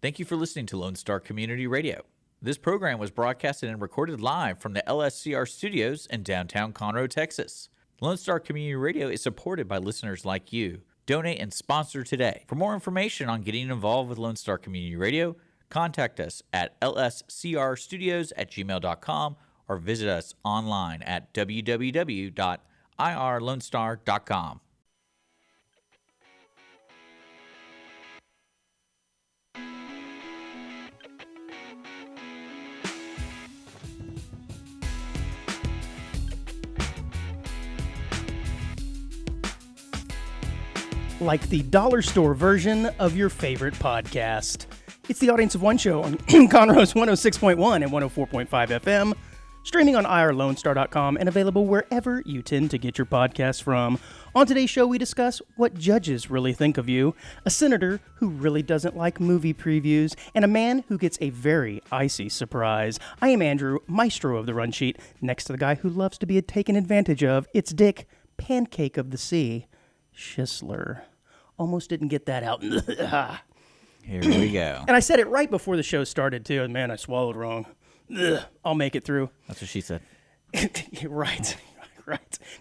Thank you for listening to Lone Star Community Radio. This program was broadcasted and recorded live from the LSCR studios in downtown Conroe, Texas. Lone Star Community Radio is supported by listeners like you. Donate and sponsor today. For more information on getting involved with Lone Star Community Radio, contact us at lscrstudios@gmail.com or visit us online at www.irlonestar.com. Like the dollar store version of your favorite podcast. It's the Audience of One show on Conroe's 106.1 and 104.5 FM, streaming on irlonestar.com and available wherever you tend to get your podcasts from. On today's show, we discuss what judges really think of you, a senator who really doesn't like movie previews, and a man who gets a very icy surprise. I am Andrew, maestro of the run sheet. Next to the guy who loves to be taken advantage of, it's Dick, pancake of the sea, Schisler. Almost didn't get that out. Here we go. And I said it right before the show started, too. And man, I swallowed wrong. I'll make it through. That's what she said. Right.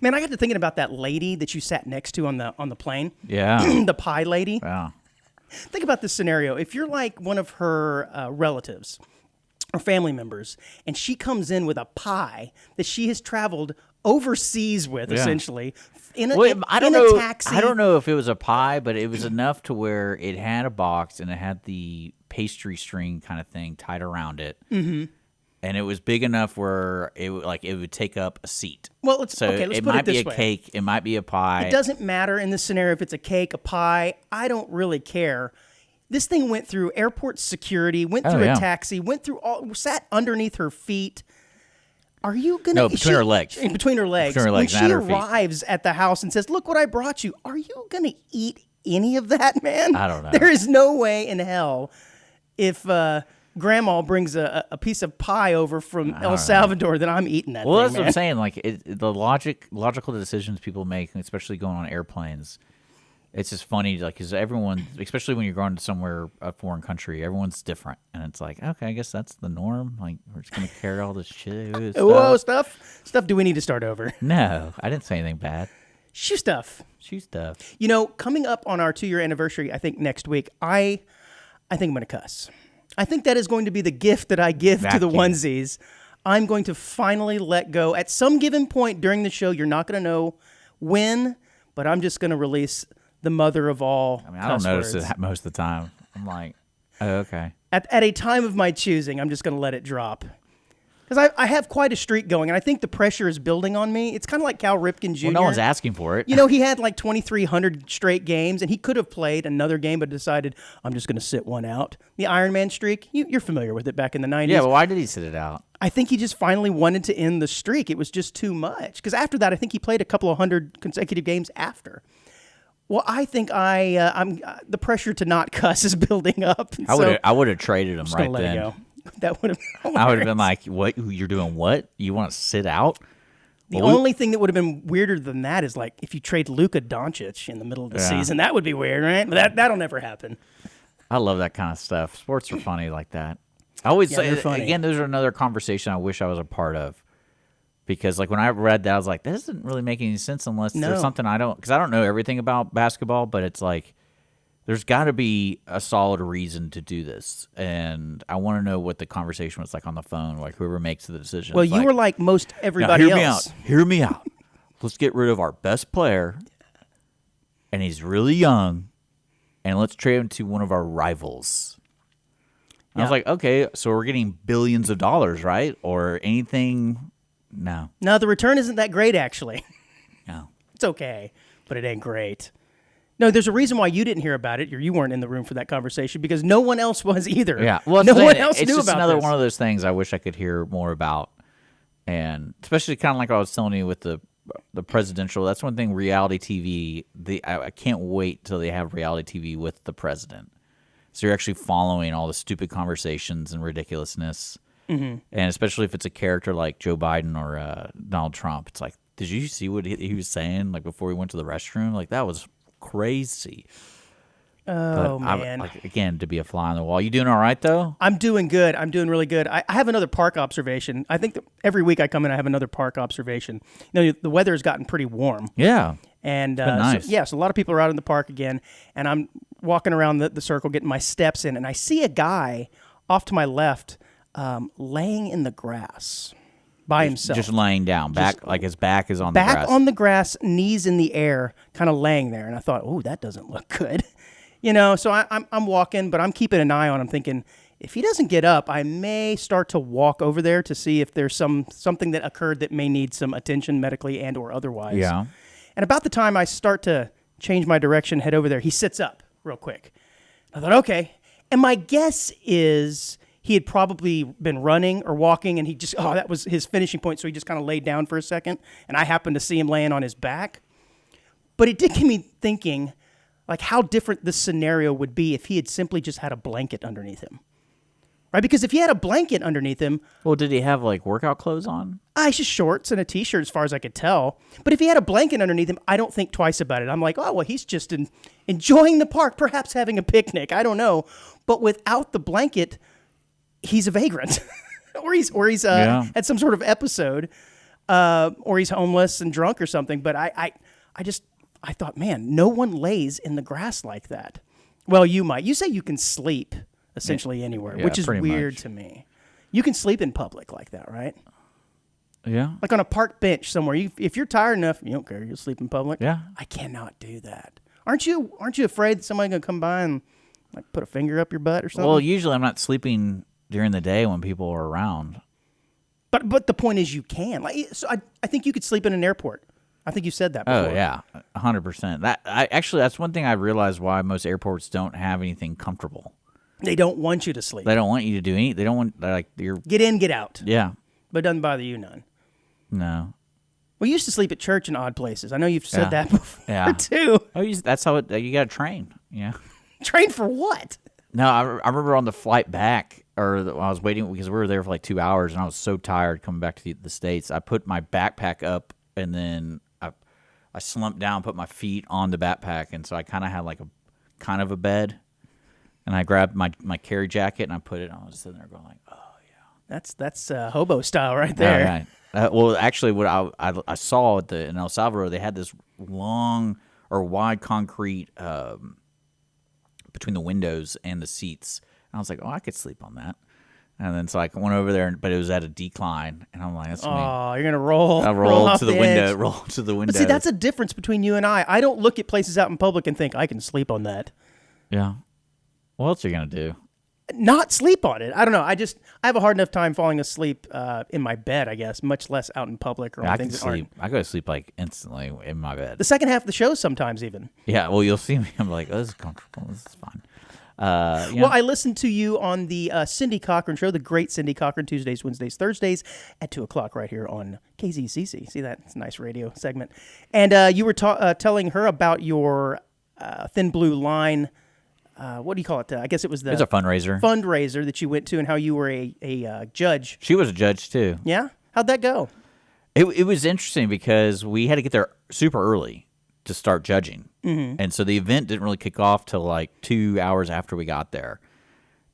Man, I got to thinking about that lady that you sat next to on the plane. Yeah. The pie lady. Wow. Think about this scenario. If you're like one of her relatives or family members, and she comes in with a pie that she has traveled overseas with, essentially, in a taxi. I don't know if it was a pie, but it was enough to where it had a box and it had the pastry string kind of thing tied around it. Mm-hmm. And it was big enough where it would take up a seat. Well, let's put it this way. It might be a cake. It might be a pie. It doesn't matter in this scenario if it's a cake, a pie. I don't really care. This thing went through airport security, went through a taxi, sat underneath her feet. Are you going to... No, between her legs. Between her legs. When she arrives at the house and says, look what I brought you, are you going to eat any of that, man? I don't know. There is no way in hell if Grandma brings a piece of pie over from El Salvador that I'm eating that thing, that's man. what I'm saying. Like, the logical decisions people make, especially going on airplanes, it's just funny, like, because everyone, especially when you're going to somewhere, a foreign country, everyone's different. And it's like, okay, I guess that's the norm. Like, we're just going to carry all this shit. Whoa, stuff, do we need to start over? No, I didn't say anything bad. Shoe stuff. You know, coming up on our 2-year anniversary, I think next week, I think I'm going to cuss. I think that is going to be the gift that I give to the onesies. I'm going to finally let go. At some given point during the show, you're not going to know when, but I'm just going to release the mother of all. I don't notice it most of the time. I'm like, oh, okay. At a time of my choosing, I'm just going to let it drop. Because I have quite a streak going, and I think the pressure is building on me. It's kind of like Cal Ripken Jr. Well, no one's asking for it. You know, he had like 2,300 straight games, and he could have played another game, but decided, I'm just going to sit one out. The Iron Man streak, you're familiar with it back in the 90s. Yeah, but why did he sit it out? I think he just finally wanted to end the streak. It was just too much. Because after that, I think he played a couple of hundred consecutive games after. Well, I think I'm the pressure to not cuss is building up. I would have traded him right then. Go. That would have. I would have been like, "What? You're doing what? You want to sit out?" The only thing that would have been weirder than that is like if you trade Luka Doncic in the middle of the season. That would be weird, right? But that'll never happen. I love that kind of stuff. Sports are funny like that. I always say again, those are another conversation I wish I was a part of. Because, like, when I read that, I was like, that doesn't really make any sense unless there's something I don't... Because I don't know everything about basketball, but it's like, there's got to be a solid reason to do this. And I want to know what the conversation was like on the phone, like, whoever makes the decision. Well, you were like most everybody else. Hear me out. Let's get rid of our best player, and he's really young, and let's trade him to one of our rivals. I was like, okay, so we're getting billions of dollars, right? Or anything... No, the return isn't that great, actually. No. It's okay, but it ain't great. No, there's a reason why you didn't hear about it, or you weren't in the room for that conversation, because no one else was either. Yeah, well, no one else knew about this. It's just another one of those things I wish I could hear more about, and especially kind of like I was telling you with the presidential. That's one thing. Reality TV. I can't wait till they have reality TV with the president. So you're actually following all the stupid conversations and ridiculousness. Mm-hmm. And especially if it's a character like Joe Biden or Donald Trump, it's like, did you see what he was saying like before he went to the restroom? Like, that was crazy. Oh, man. Like, again, to be a fly on the wall. You doing all right, though? I'm doing good. I'm doing really good. I have another park observation. I think that every week I come in, I have another park observation. The weather has gotten pretty warm. Yeah. And nice. So a lot of people are out in the park again, and I'm walking around the circle, getting my steps in, and I see a guy off to my left laying in the grass by himself. Just laying down, like his back is on the grass. Back on the grass, knees in the air, kind of laying there. And I thought, oh, that doesn't look good. So I'm walking, but I'm keeping an eye on him, thinking, if he doesn't get up, I may start to walk over there to see if there's something that occurred that may need some attention medically and or otherwise. Yeah. And about the time I start to change my direction, head over there, he sits up real quick. I thought, okay. And my guess is he had probably been running or walking, and that was his finishing point, so he just kind of laid down for a second, and I happened to see him laying on his back. But it did get me thinking, like, how different this scenario would be if he had simply just had a blanket underneath him. Right? Because if he had a blanket underneath him... Well, did he have, like, workout clothes on? It's just shorts and a T-shirt as far as I could tell. But if he had a blanket underneath him, I don't think twice about it. I'm like, oh, well, he's just enjoying the park, perhaps having a picnic. I don't know. But without the blanket, he's a vagrant. or he's had some sort of episode, or he's homeless and drunk or something. But I thought, man, no one lays in the grass like that. Well, you might. You say you can sleep essentially anywhere, which is weird to me. You can sleep in public like that, right? Yeah. Like on a park bench somewhere. If you're tired enough, you don't care. You'll sleep in public. Yeah. I cannot do that. Aren't you afraid that somebody's going to come by and like put a finger up your butt or something? Well, usually I'm not sleeping during the day when people are around. But the point is you can. So I think you could sleep in an airport. I think you said that before. Oh, yeah, 100%. That's one thing I realized why most airports don't have anything comfortable. They don't want you to sleep. They don't want you to do anything. They don't want, get in, get out. Yeah. But it doesn't bother you none. No. We used to sleep at church in odd places. I know you've said that before, too. Oh, that's how you got to train. Yeah. Train for what? No, I remember on the flight back, or I was waiting because we were there for like 2 hours, and I was so tired coming back to the States. I put my backpack up, and then I slumped down, put my feet on the backpack, and so I kind of had like a bed. And I grabbed my carry jacket and I put it on. I was sitting there going like, oh yeah, that's hobo style right there. Right. Well, actually, what I saw in El Salvador, they had this long or wide concrete between the windows and the seats. And I was like, oh, I could sleep on that. And then so I went over there, but it was at a decline, and I'm like, that's me. Oh, you're gonna roll. I roll to the window. Roll to the window. But see, that's a difference between you and I. I don't look at places out in public and think I can sleep on that. Yeah. What else are you going to do? Not sleep on it. I don't know. I have a hard enough time falling asleep in my bed, I guess, much less out in public or on things that aren't. I go to sleep like instantly in my bed. The second half of the show sometimes even. Yeah, well, you'll see me. I'm like, oh, this is comfortable. This is fine. Well, I listened to you on the Cindy Cochran Show, the great Cindy Cochran, Tuesdays, Wednesdays, Thursdays at 2 o'clock right here on KZCC. See that? It's a nice radio segment. And you were telling her about your Thin Blue Line. What do you call it? I guess it was a fundraiser. Fundraiser that you went to, and how you were a judge. She was a judge too. Yeah? How'd that go? It was interesting because we had to get there super early to start judging. Mm-hmm. And so the event didn't really kick off till like 2 hours after we got there.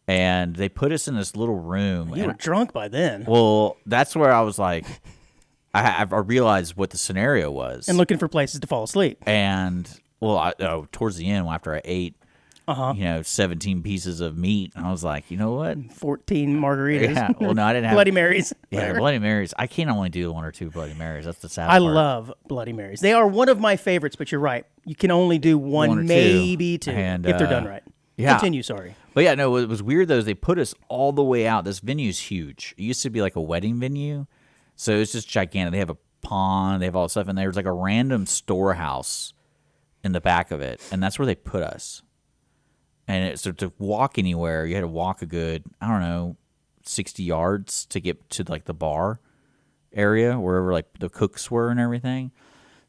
And they put us in this little room. You were drunk by then. Well, that's where I was like, I realized what the scenario was. And looking for places to fall asleep. And, towards the end, after I ate, 17 pieces of meat. And I was like, you know what? 14 margaritas. Yeah. Well, no, I didn't have Bloody Marys. Yeah, Bloody Marys. I can only do 1 or 2 Bloody Marys. That's the sad part. I love Bloody Marys. They are one of my favorites, but you're right. You can only do one maybe two if they're done right. Yeah. Continue, sorry. But yeah, no, what was weird though is they put us all the way out. This venue's huge. It used to be like a wedding venue. So it's just gigantic. They have a pond. They have all this stuff. And there's like a random storehouse in the back of it. And that's where they put us. And so to walk anywhere, you had to walk a good, 60 yards to get to like the bar area, wherever like the cooks were and everything.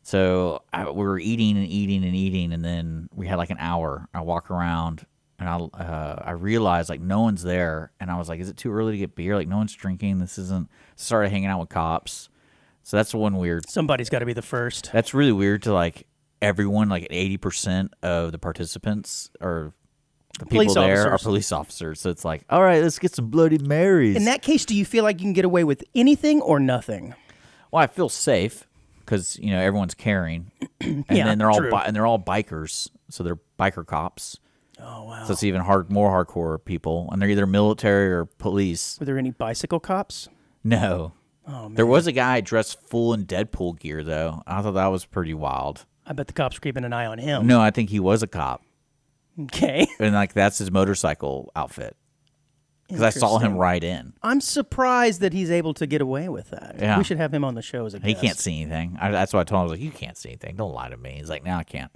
So we were eating and eating and eating, and then we had like an hour. I walk around, and I realized like no one's there, and I was like, is it too early to get beer? Like no one's drinking. This isn't. Started hanging out with cops. So that's one weird. Somebody's got to be the first. That's really weird to like everyone, like 80% of the participants are the people there are police officers. So it's like, all right, let's get some Bloody Marys. In that case, do you feel like you can get away with anything or nothing? Well, I feel safe because everyone's carrying, and then they're all bikers, so they're biker cops. Oh wow! So it's even more hardcore people, and they're either military or police. Were there any bicycle cops? No. Oh man. There was a guy dressed full in Deadpool gear though. I thought that was pretty wild. I bet the cops were keeping an eye on him. No, I think he was a cop. Okay. And that's his motorcycle outfit. Because I saw him ride in. I'm surprised that he's able to get away with that. Yeah. We should have him on the show as a guest. He can't see anything. That's what I told him. I was like, you can't see anything. Don't lie to me. He's like, no, I can't.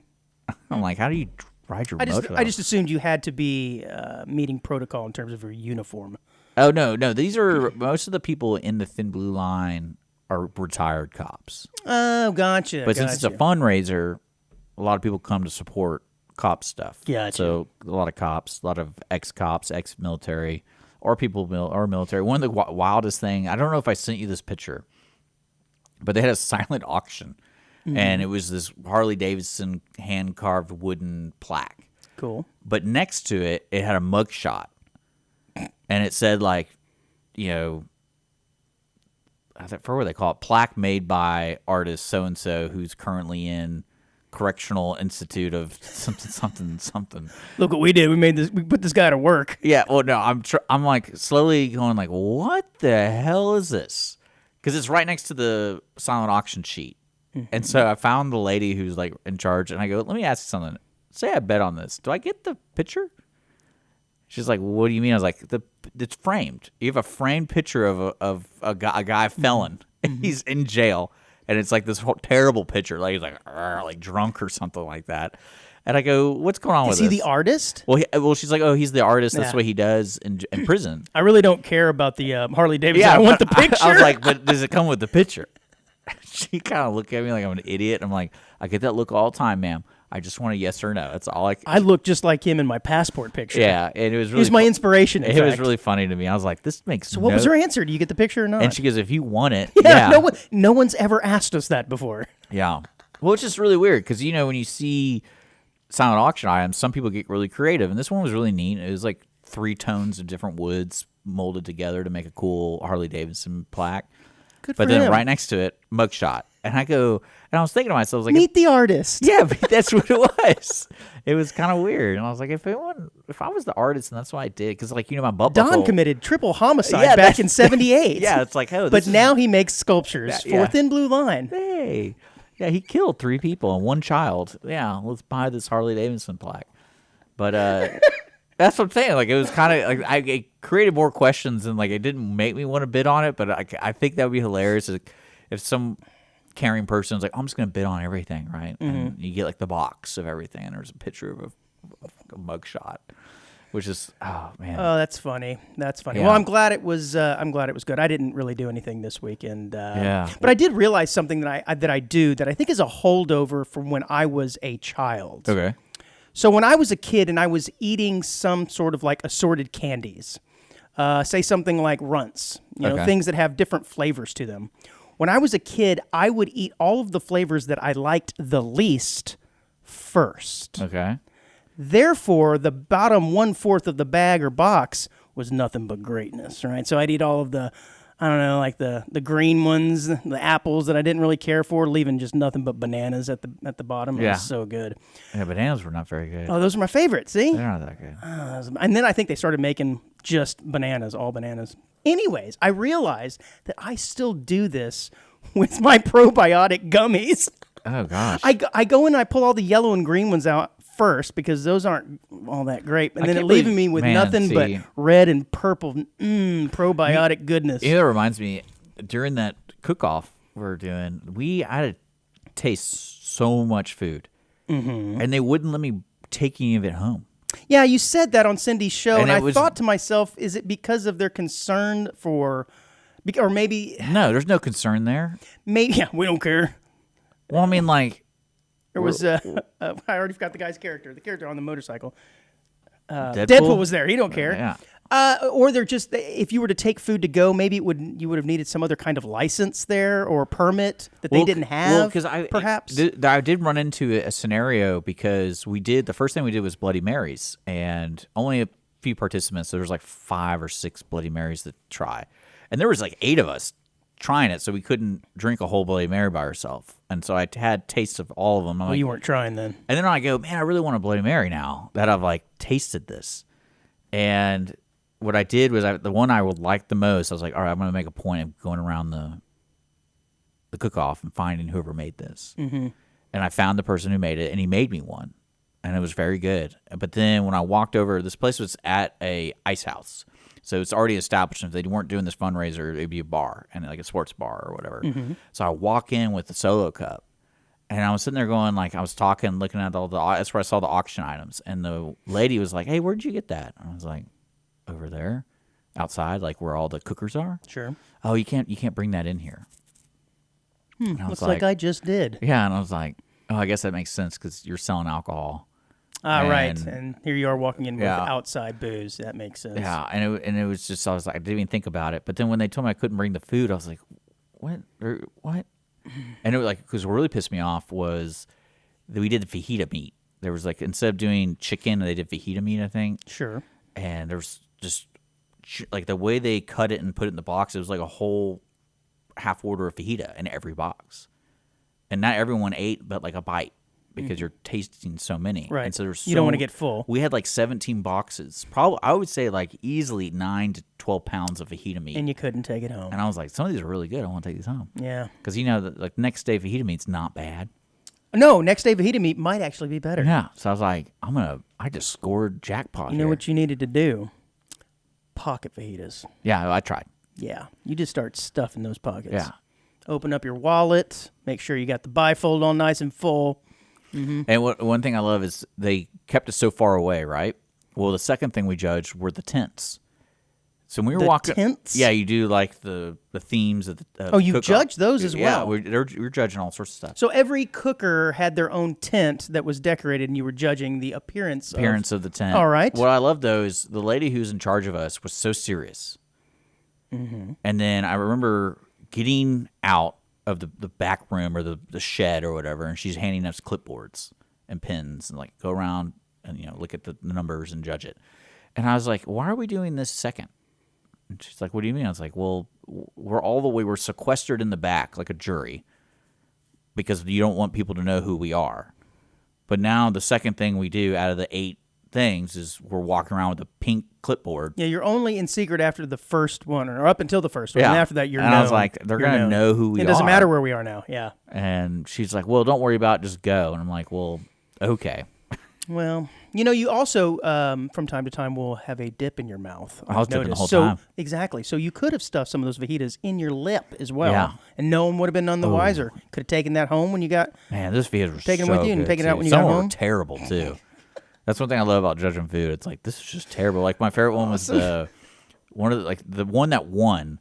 I'm like, how do you ride your motorcycle? I just assumed you had to be meeting protocol in terms of your uniform. Oh, no. These are most of the people in the Thin Blue Line are retired cops. Oh, gotcha. But since it's a fundraiser, a lot of people come to support cop stuff. Gotcha. So a lot of cops, a lot of ex-cops, ex-military, or people or military. One of the wildest thing, I don't know if I sent you this picture, but they had a silent auction, and it was this Harley Davidson hand-carved wooden plaque. Cool. But next to it, it had a mugshot, and it said I forget what they call it, plaque made by artist so-and-so who's currently in Correctional Institute of something. Look what we did. We put this guy to work. Yeah, well, no, I'm like slowly going like, what the hell is this? Because it's right next to the silent auction sheet. And so I found the lady who's like in charge, and I go, let me ask you something. Say I bet on this. Do I get the picture? She's like, what do you mean? I was like, it's framed. You have a framed picture of a guy felon. He's in jail. And it's like this whole terrible picture. Like he's like drunk or something like that. And I go, what's going on with this? Is he the artist? Well, she's like, oh, he's the artist. That's what he does in prison. I really don't care about the Harley Davidson. I want the picture. I was like, but does it come with the picture? She kind of looked at me like I'm an idiot. I'm like, I get that look all the time, ma'am. I just want a yes or no. That's all I look just like him in my passport picture. Yeah, and it was really. He was my inspiration. It was really funny to me. I was like, "This makes." So, what was her answer? Do you get the picture or not? And she goes, "If you want it, yeah." No one's ever asked us that before. Yeah, well, it's just really weird because when you see silent auction items, some people get really creative, and this one was really neat. It was like 3 tones of different woods molded together to make a cool Harley Davidson plaque. Good for But then him. right next to it, mugshot. And I was thinking to myself, I was like, meet the artist. Yeah, but that's what it was. It was kind of weird. And I was like, if I was the artist, and that's what I did, because my butt buckle. Don committed triple homicide back in 78. Yeah, it's like, but now he makes sculptures for Thin Blue Line. Hey. Yeah, he killed 3 people and 1 child. Yeah, let's buy this Harley Davidson plaque. But that's what I'm saying. Like, it was kind of like it created more questions, and like it didn't make me want to bid on it. But I think that would be hilarious if some caring person is like, I'm just going to bid on everything, right? And you get like the box of everything, and there's a picture of a mugshot, which is oh man. Oh, that's funny. That's funny. Yeah. Well, I'm glad it was good. I didn't really do anything this weekend. Yeah. But I did realize something that I do that I think is a holdover from when I was a child. Okay. So when I was a kid and I was eating some sort of like assorted candies, say something like Runts, things that have different flavors to them. When I was a kid, I would eat all of the flavors that I liked the least first. Okay. Therefore, the bottom 1/4 of the bag or box was nothing but greatness, right? So I'd eat all of the, I don't know, like the green ones, the apples that I didn't really care for, leaving just nothing but bananas at the bottom. It was so good. Yeah, bananas were not very good. Oh, those are my favorite, see? They're not that good. And then I think they started making just bananas, all bananas. Anyways, I realized that I still do this with my probiotic gummies. Oh, gosh. I go in and I pull all the yellow and green ones out first because those aren't all that great. And then it leaving me with nothing but red and purple probiotic goodness. It reminds me, during that cook-off we're doing, I had to taste so much food. Mm-hmm. And they wouldn't let me take any of it home. Yeah, you said that on Cindy's show, and I thought to myself, is it because of their concern for, or maybe... No, there's no concern there. Maybe, yeah, we don't care. Well, I mean, like... There was, I already forgot the guy's character, the character on the motorcycle. Deadpool? Deadpool was there. He don't care. Yeah. Or they're just, if you were to take food to go, maybe you would have needed some other kind of license there or permit that they didn't have. Perhaps I did run into a scenario because the first thing we did was Bloody Marys, and only a few participants. So there was like 5 or 6 Bloody Marys to try, and there was like 8 of us trying it, so we couldn't drink a whole Bloody Mary by ourselves. And so I had tastes of all of them. Well, you weren't trying then. And then I go, man, I really want a Bloody Mary now that I've like tasted this. And what I did was the one I would like the most, I was like, all right, I'm going to make a point of going around the cook-off and finding whoever made this. Mm-hmm. And I found the person who made it, and he made me one. And it was very good. But then when I walked over, this place was at a ice house. So it's already established. If they weren't doing this fundraiser, it would be a bar, and like a sports bar or whatever. Mm-hmm. So I walk in with the solo cup. And I was sitting there going, like, I was talking, looking at that's where I saw the auction items. And the lady was like, hey, where'd you get that? And I was like, over there, outside, like where all the cookers are. Sure. Oh, you can't bring that in here. Looks like I just did. Yeah, and I was like, oh, I guess that makes sense because you're selling alcohol. Right. And here you are walking in with outside booze. That makes sense. Yeah, and it was just, I was like, I didn't even think about it. But then when they told me I couldn't bring the food, I was like, what? And it was like, because what really pissed me off was that we did the fajita meat. There was like, instead of doing chicken, they did fajita meat, I think. Sure. And there was just, like the way they cut it and put it in the box, it was like a whole half order of fajita in every box. And not everyone ate, but like a bite. Because you're tasting so many. Right. And so there's you don't want to get full. We had like 17 boxes. Probably, I would say like easily 9 to 12 pounds of fajita meat. And you couldn't take it home. And I was like, some of these are really good. I want to take these home. Yeah. Because like next day fajita meat's not bad. No, next day fajita meat might actually be better. Yeah. So I was like, I just scored jackpot. You know what you needed to do? Pocket fajitas. Yeah, I tried. Yeah. You just start stuffing those pockets. Yeah. Open up your wallet. Make sure you got the bifold on nice and full. Mm-hmm. And one thing I love is they kept us so far away, right? Well, the second thing we judged were the tents. So when we were walking, tents? Yeah, you do like the themes of the. You judge those as well. Yeah, we're judging all sorts of stuff. So every cooker had their own tent that was decorated, and you were judging the appearance of the tent. All right. What I love though is the lady who's in charge of us was so serious. Mm-hmm. And then I remember getting out of the back room or the shed or whatever, and she's handing us clipboards and pens and like go around and look at the numbers and judge it. And I was like, why are we doing this second? And she's like, what do you mean? I was like, well, we're sequestered in the back like a jury because you don't want people to know who we are. But now the second thing we do out of the 8 things is we're walking around with a pink clipboard. Yeah, you're only in secret after the first one, or up until the first one. Yeah. And after that, you're known. And I was like, they're going to know who we are. It doesn't matter where we are now, yeah. And she's like, well, don't worry about it, just go. And I'm like, well, okay. Well, you also, from time to time, will have a dip in your mouth. I was dipping the whole time. Exactly. So you could have stuffed some of those fajitas in your lip as well. Yeah. And no one would have been none the wiser. Could have taken that home when you got... Man, those fajitas were taken so with you good and taken it out when you Some got were home. Terrible, too. That's one thing I love about judging food. It's like, this is just terrible. Like, my favorite one was the one that won,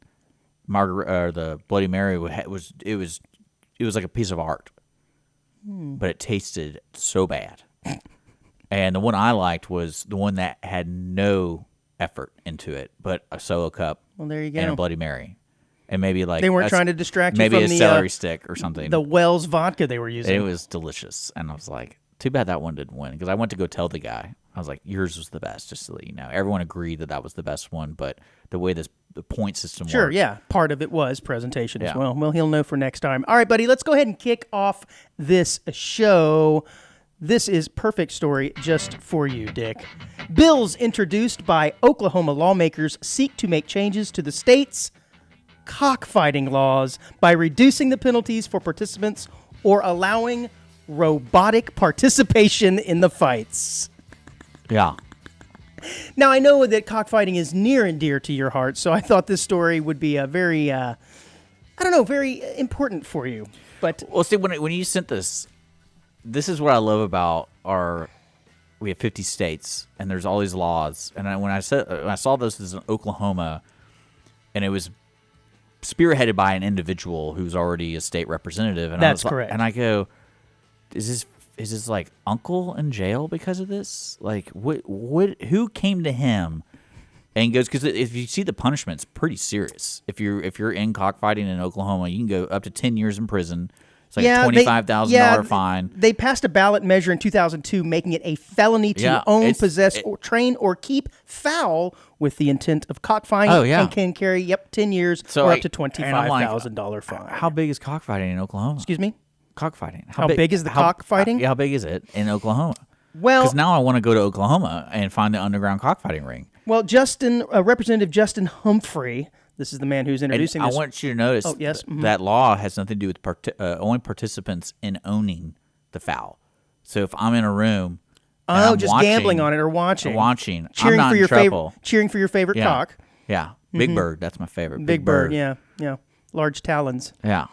the Bloody Mary, was like a piece of art. But it tasted so bad. And the one I liked was the one that had no effort into it, but a solo cup. Well, there you go. And a Bloody Mary. And maybe like... They weren't trying to distract you from maybe a celery stick or something. The Wells vodka they were using. It was delicious. And I was like, too bad that one didn't win. Because I went to go tell the guy. I was like, yours was the best, just to let you know. Everyone agreed that was the best one, but the way the point system works. Sure, yeah. Part of it was presentation as well. Well, he'll know for next time. All right, buddy, let's go ahead and kick off this show. This is Perfect Story just for you, Dick. Bills introduced by Oklahoma lawmakers seek to make changes to the state's cockfighting laws by reducing the penalties for participants or allowing robotic participation in the fights. Yeah. Now, I know that cockfighting is near and dear to your heart, so I thought this story would be a very, very important for you. But well, see, when you sent this is what I love about we have 50 states, and there's all these laws. And when I saw this as in Oklahoma, and it was spearheaded by an individual who's already a state representative. And that's correct. And I go, is this like uncle in jail because of this? Like, who came to him And he goes, because if you see the punishment, it's pretty serious. If you're in cockfighting in Oklahoma, you can go up to 10 years in prison. It's like a $25,000 fine. They passed a ballot measure in 2002 making it a felony to own, possess, or train or keep fowl with the intent of cockfighting and can carry 10 years or up to $25,000 fine. How big is cockfighting in Oklahoma? Excuse me? Cockfighting. How big is the cockfighting? How big is it in Oklahoma? Well, because now I want to go to Oklahoma and find the underground cockfighting ring. Well, Representative Justin Humphrey, this is the man who's introducing this. I want you to notice that law has nothing to do with only participants in owning the fowl. So if I'm in a room, just gambling on it or watching, cheering I'm not in trouble. Cheering for your favorite cock. Yeah, Big Bird, that's my favorite. Big Bird, yeah, large talons. Yeah.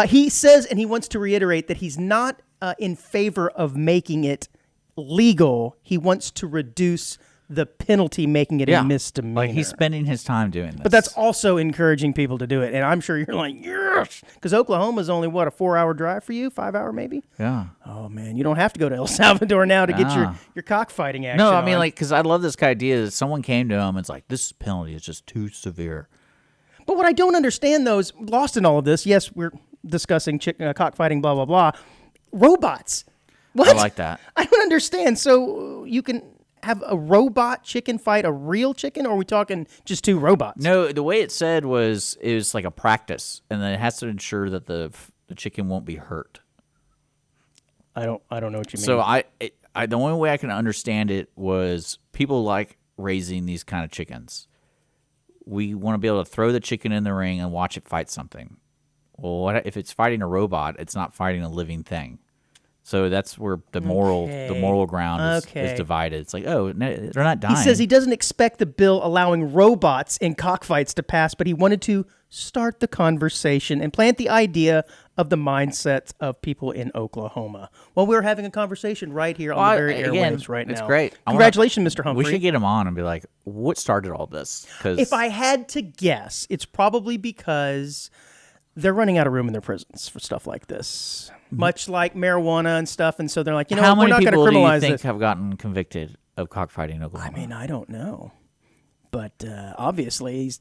He says, and he wants to reiterate that he's not in favor of making it legal. He wants to reduce the penalty, making it a misdemeanor. Like he's spending his time doing this. But that's also encouraging people to do it. And I'm sure you're like, yes! Because Oklahoma's only, a 4-hour drive for you? 5 hour maybe? Yeah. Oh, man. You don't have to go to El Salvador now to get your cockfighting action No, I mean, because I love this idea that someone came to him and it's like, this penalty is just too severe. But what I don't understand, though, is lost in all of this. Yes, we're discussing cockfighting, blah, blah, blah. Robots. What? I like that. I don't understand. So you can have a robot chicken fight a real chicken, or are we talking just two robots? No, the way it said was it was like a practice, and then it has to ensure that the chicken won't be hurt. I don't know what you mean. So the only way I can understand it was people like raising these kind of chickens. We want to be able to throw the chicken in the ring and watch it fight something. Well, what if it's fighting a robot? It's not fighting a living thing. So that's where the moral ground is divided. It's like, they're not dying. He says he doesn't expect the bill allowing robots in cockfights to pass, but he wanted to start the conversation and plant the idea of the mindsets of people in Oklahoma. Well, we're having a conversation right here on the very airwaves right now. It's great. Congratulations, Mr. Humphrey. We should get him on and be like, what started all this? If I had to guess, it's probably because they're running out of room in their prisons for stuff like this. Much like marijuana and stuff, and so they're like, we're not going to criminalize this. How many people do you think have gotten convicted of cockfighting in Oklahoma? I mean, I don't know, but obviously he's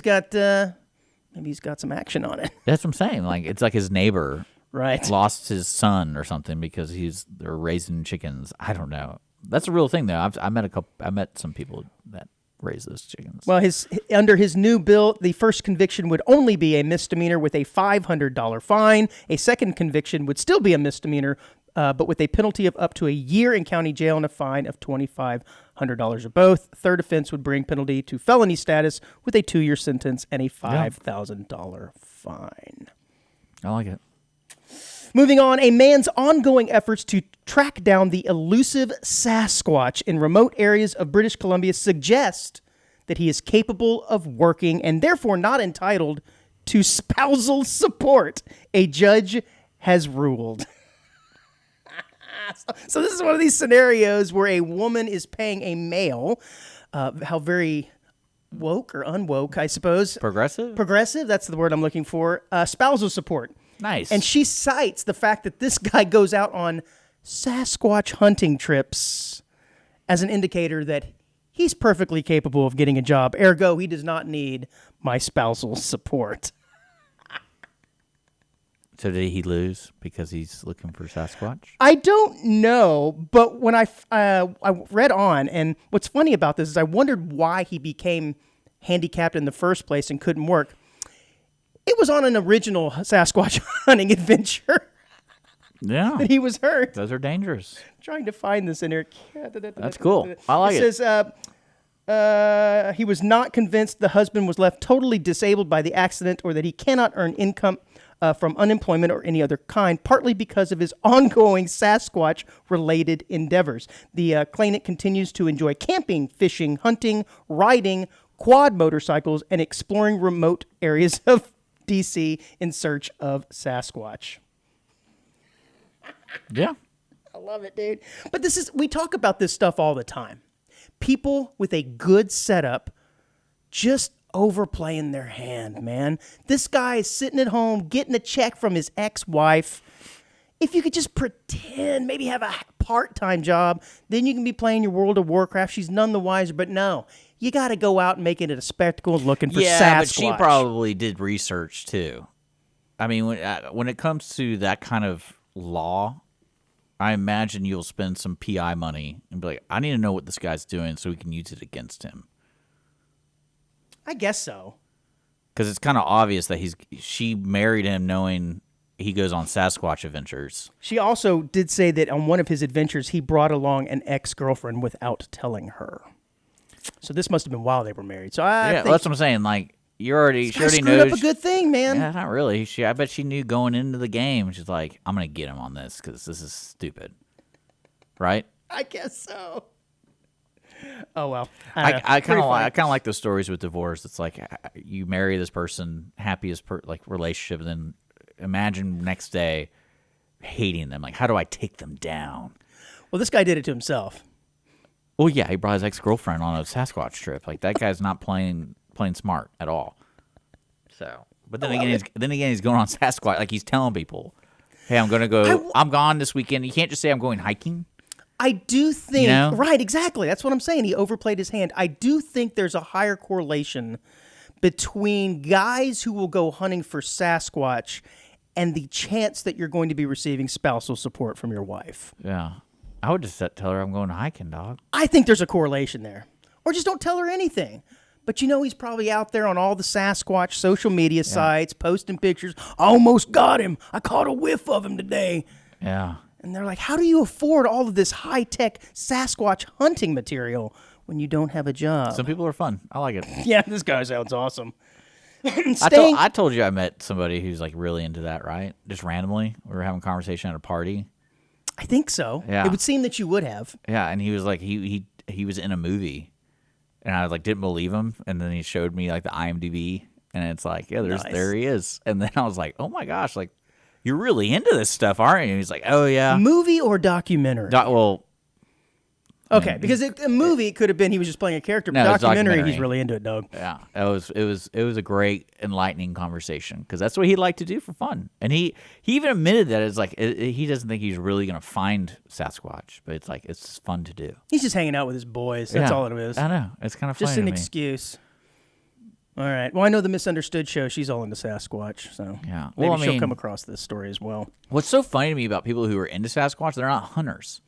got maybe he's got some action on it. That's what I'm saying. Like it's like his neighbor, right, lost his son or something because they're raising chickens. I don't know. That's a real thing though. I met some people that raise those chickens. Well, under his new bill, the first conviction would only be a misdemeanor with a $500 fine. A second conviction would still be a misdemeanor, but with a penalty of up to a year in county jail and a fine of $2,500 or both. Third offense would bring penalty to felony status with a 2-year sentence and a $5,000 fine. I like it. Moving on, a man's ongoing efforts to track down the elusive Sasquatch in remote areas of British Columbia suggest that he is capable of working and therefore not entitled to spousal support, a judge has ruled. So this is one of these scenarios where a woman is paying a male, how very woke or unwoke, I suppose. Progressive, that's the word I'm looking for, spousal support. Nice. And she cites the fact that this guy goes out on Sasquatch hunting trips as an indicator that he's perfectly capable of getting a job. Ergo, he does not need my spousal support. So did he lose because he's looking for Sasquatch? I don't know, but when I read on, and what's funny about this is I wondered why he became handicapped in the first place and couldn't work. It was on an original Sasquatch hunting adventure. Yeah. That he was hurt. Those are dangerous. I'm trying to find this in there. That's cool. I like it. It says he was not convinced the husband was left totally disabled by the accident or that he cannot earn income from unemployment or any other kind, partly because of his ongoing Sasquatch-related endeavors. The claimant continues to enjoy camping, fishing, hunting, riding, quad motorcycles, and exploring remote areas of D.C. in search of Sasquatch. Yeah. I love it, dude. But we talk about this stuff all the time. People with a good setup just overplaying their hand, man. This guy is sitting at home getting a check from his ex-wife. If you could just pretend, maybe have a part-time job, then you can be playing your World of Warcraft. She's none the wiser, but no. you got to go out and make it a spectacle looking for Sasquatch. Yeah, but she probably did research too. I mean, when it comes to that kind of law, I imagine you'll spend some PI money and be like, I need to know what this guy's doing so we can use it against him. I guess so. Because it's kind of obvious that she married him knowing he goes on Sasquatch adventures. She also did say that on one of his adventures, he brought along an ex-girlfriend without telling her. So this must have been while they were married. So I think that's what I'm saying. Like, she already screwed knows. Up a good thing, man. Yeah, not really. I bet she knew going into the game. She's like, I'm going to get him on this because this is stupid. Right? I guess so. Oh, well. I kind of like those stories with divorce. It's like you marry this person, happiest relationship, and then imagine next day hating them. Like, how do I take them down? Well, this guy did it to himself. Well, yeah, he brought his ex-girlfriend on a Sasquatch trip. Like, that guy's not playing smart at all. So, but then again, he's going on Sasquatch. Like, he's telling people, "Hey, I'm going to go. I'm gone this weekend." You can't just say I'm going hiking. I do think, right, exactly. That's what I'm saying. He overplayed his hand. I do think there's a higher correlation between guys who will go hunting for Sasquatch and the chance that you're going to be receiving spousal support from your wife. Yeah. I would just tell her I'm going hiking, dog. I think there's a correlation there. Or just don't tell her anything. But he's probably out there on all the Sasquatch social media sites, posting pictures. I almost got him. I caught a whiff of him today. Yeah. And they're like, how do you afford all of this high-tech Sasquatch hunting material when you don't have a job? Some people are fun. I like it. Yeah, this guy sounds awesome. I told you I met somebody who's like really into that, right? Just randomly. We were having a conversation at a party. I think so. Yeah. It would seem that you would have. Yeah, and he was like, he was in a movie. And I like didn't believe him. And then he showed me like the IMDb. And it's like, yeah, there he is. And then I was like, oh my gosh, like, you're really into this stuff, aren't you? And he's like, oh, yeah. Movie or documentary? Okay, because a movie could have been he was just playing a character, but documentary, he's really into it, dog. Yeah, it was a great, enlightening conversation because that's what he liked to do for fun. And he even admitted that it's like he doesn't think he's really going to find Sasquatch, but it's like it's fun to do. He's just hanging out with his boys. That's all it is. I know. It's kind of funny just an excuse. All right. Well, I know the Misunderstood show. She's all into Sasquatch, so yeah. Maybe she'll come across this story as well. What's so funny to me about people who are into Sasquatch? They're not hunters.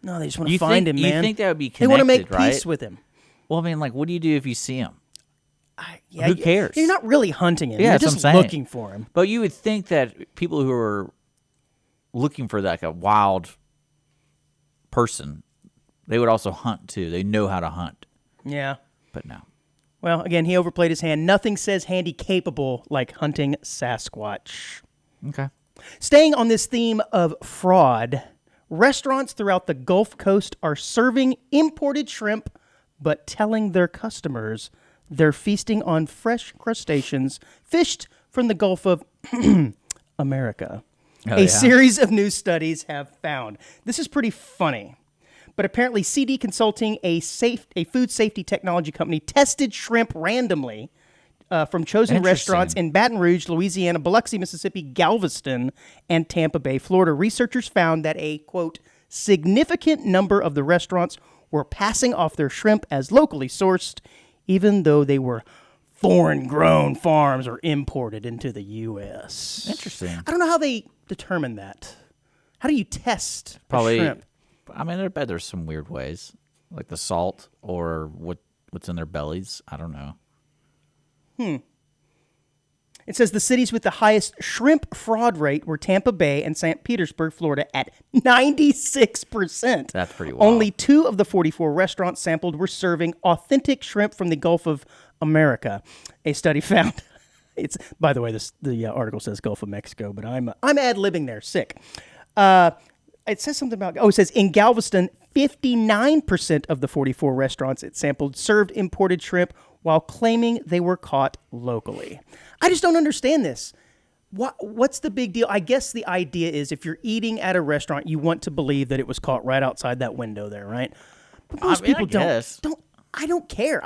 No, they just want to find him, man. You think that would be connected, they want to make right? peace with him. Well, I mean, like, what do you do if you see him? Who cares? You're not really hunting him. Yeah, you're just looking for him. But you would think that people who are looking for like a wild person, they would also hunt too. They know how to hunt. Yeah. But no. Well, again, he overplayed his hand. Nothing says handy capable like hunting Sasquatch. Okay. Staying on this theme of fraud, restaurants throughout the Gulf Coast are serving imported shrimp, but telling their customers they're feasting on fresh crustaceans fished from the Gulf of America. A series of new studies have found. This is pretty funny. But apparently CD Consulting, a food safety technology company, tested shrimp randomly from chosen restaurants in Baton Rouge, Louisiana, Biloxi, Mississippi, Galveston, and Tampa Bay, Florida. Researchers found that a, quote, significant number of the restaurants were passing off their shrimp as locally sourced, even though they were foreign-grown farms or imported into the U.S. Interesting. I don't know how they determine that. How do you test shrimp? I mean, I bet there's some weird ways, like the salt or what's in their bellies. I don't know. It says the cities with the highest shrimp fraud rate were Tampa Bay and St. Petersburg, Florida, at 96%. That's pretty wild. Only 2 of the 44 restaurants sampled were serving authentic shrimp from the Gulf of America. A study found. It's, by the way, the article says Gulf of Mexico, but I'm ad-libbing there. Sick. It says something about, it says in Galveston, 59% of the 44 restaurants it sampled served imported shrimp while claiming they were caught locally. I just don't understand this. What's the big deal? I guess the idea is if you're eating at a restaurant, you want to believe that it was caught right outside that window there, right? But most people don't. I don't care.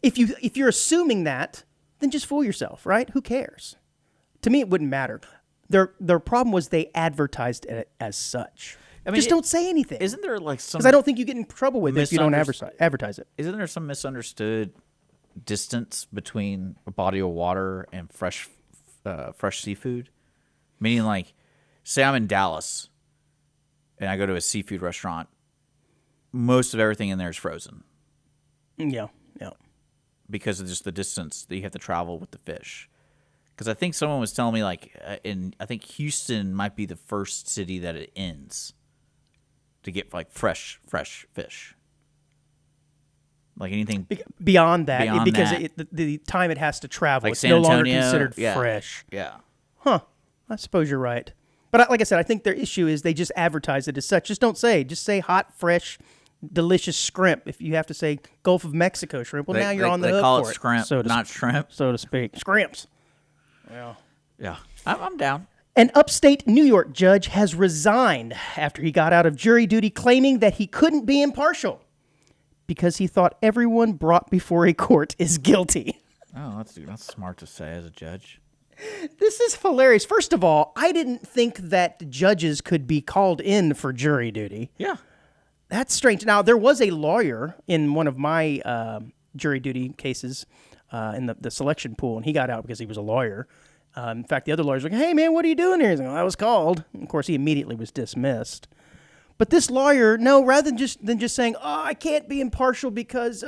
If you're assuming that, then just fool yourself, right? Who cares? To me, it wouldn't matter. Their problem was they advertised it as such. I mean, just don't say anything. Isn't there like some? Because I don't think you get in trouble with it if you don't advertise it. Isn't there some misunderstood distance between a body of water and fresh seafood? Meaning, like, say I'm in Dallas and I go to a seafood restaurant. Most of everything in there is frozen. Yeah. Because of just the distance that you have to travel with the fish. Because I think someone was telling me, like, I think Houston might be the first city that it ends to get, like, fresh fish. Like anything beyond that, beyond because that. The time it has to travel, like it's San no longer Antonio, considered yeah. fresh. Yeah. Huh. I suppose you're right. But like I said, I think their issue is they just advertise it as such. Just don't say. Just say hot, fresh, delicious shrimp. If you have to say Gulf of Mexico shrimp, well, now you're on the hook call for it scrimp, not shrimp. so to speak. Scrimps. Yeah. I'm down. An upstate New York judge has resigned after he got out of jury duty, claiming that he couldn't be impartial because he thought everyone brought before a court is guilty. Oh, that's smart to say as a judge. This is hilarious. First of all, I didn't think that judges could be called in for jury duty. Yeah. That's strange. Now, there was a lawyer in one of my jury duty cases in the selection pool, and he got out because he was a lawyer. In fact, the other lawyer's like, "Hey, man, what are you doing here?" He's like, "I was called." And of course, he immediately was dismissed. But this lawyer, no, rather than just saying, "Oh, I can't be impartial because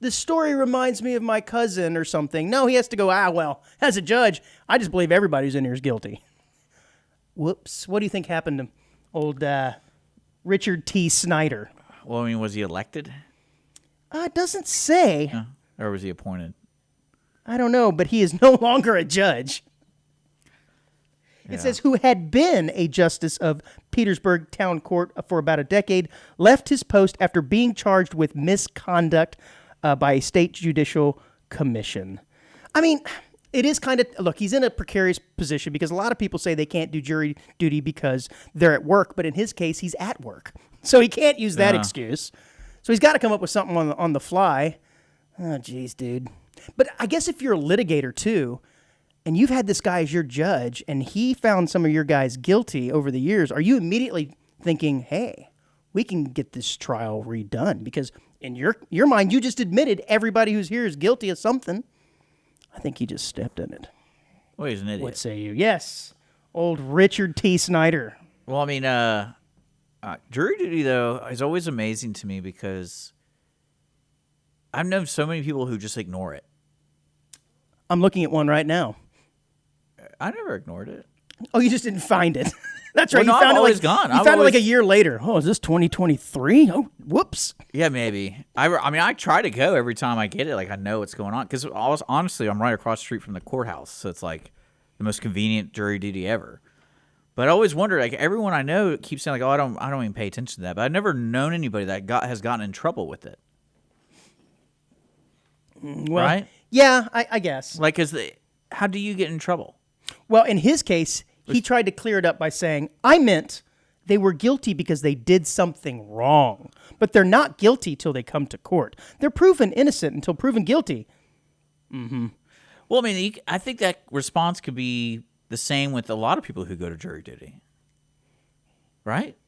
this story reminds me of my cousin or something." No, he has to go, well, as a judge, I just believe everybody who's in here is guilty. Whoops. What do you think happened to old Richard T. Snyder? Well, I mean, was he elected? It doesn't say. Or was he appointed? I don't know, but he is no longer a judge. It says, who had been a justice of Petersburg Town Court for about a decade, left his post after being charged with misconduct by a state judicial commission. I mean, it is kind of, look, he's in a precarious position because a lot of people say they can't do jury duty because they're at work, but in his case, he's at work. So he can't use that excuse. So he's got to come up with something on the fly. Oh, geez, dude. But I guess if you're a litigator, too, and you've had this guy as your judge, and he found some of your guys guilty over the years, are you immediately thinking, hey, we can get this trial redone? Because in your mind, you just admitted everybody who's here is guilty of something. I think he just stepped in it. Well, he's an idiot. What say you? Yes. Old Richard T. Snyder. Well, I mean, jury duty, though, is always amazing to me because I've known so many people who just ignore it. I'm looking at one right now. I never ignored it. Oh, you just didn't find it. That's right. Well, no, you found I've it always gone. You found it like a year later. Oh, is this 2023? Oh, whoops. Yeah, maybe. I mean, I try to go every time I get it. Like, I know what's going on. Because honestly, I'm right across the street from the courthouse. So it's like the most convenient jury duty ever. But I always wonder, like, everyone I know keeps saying, like, oh, I don't even pay attention to that. But I've never known anybody that has gotten in trouble with it. Well, right? Yeah, I guess. Like, how do you get in trouble? Well, in his case, he tried to clear it up by saying, I meant they were guilty because they did something wrong. But they're not guilty till they come to court. They're proven innocent until proven guilty. Mm-hmm. Well, I mean, I think that response could be the same with a lot of people who go to jury duty. Right?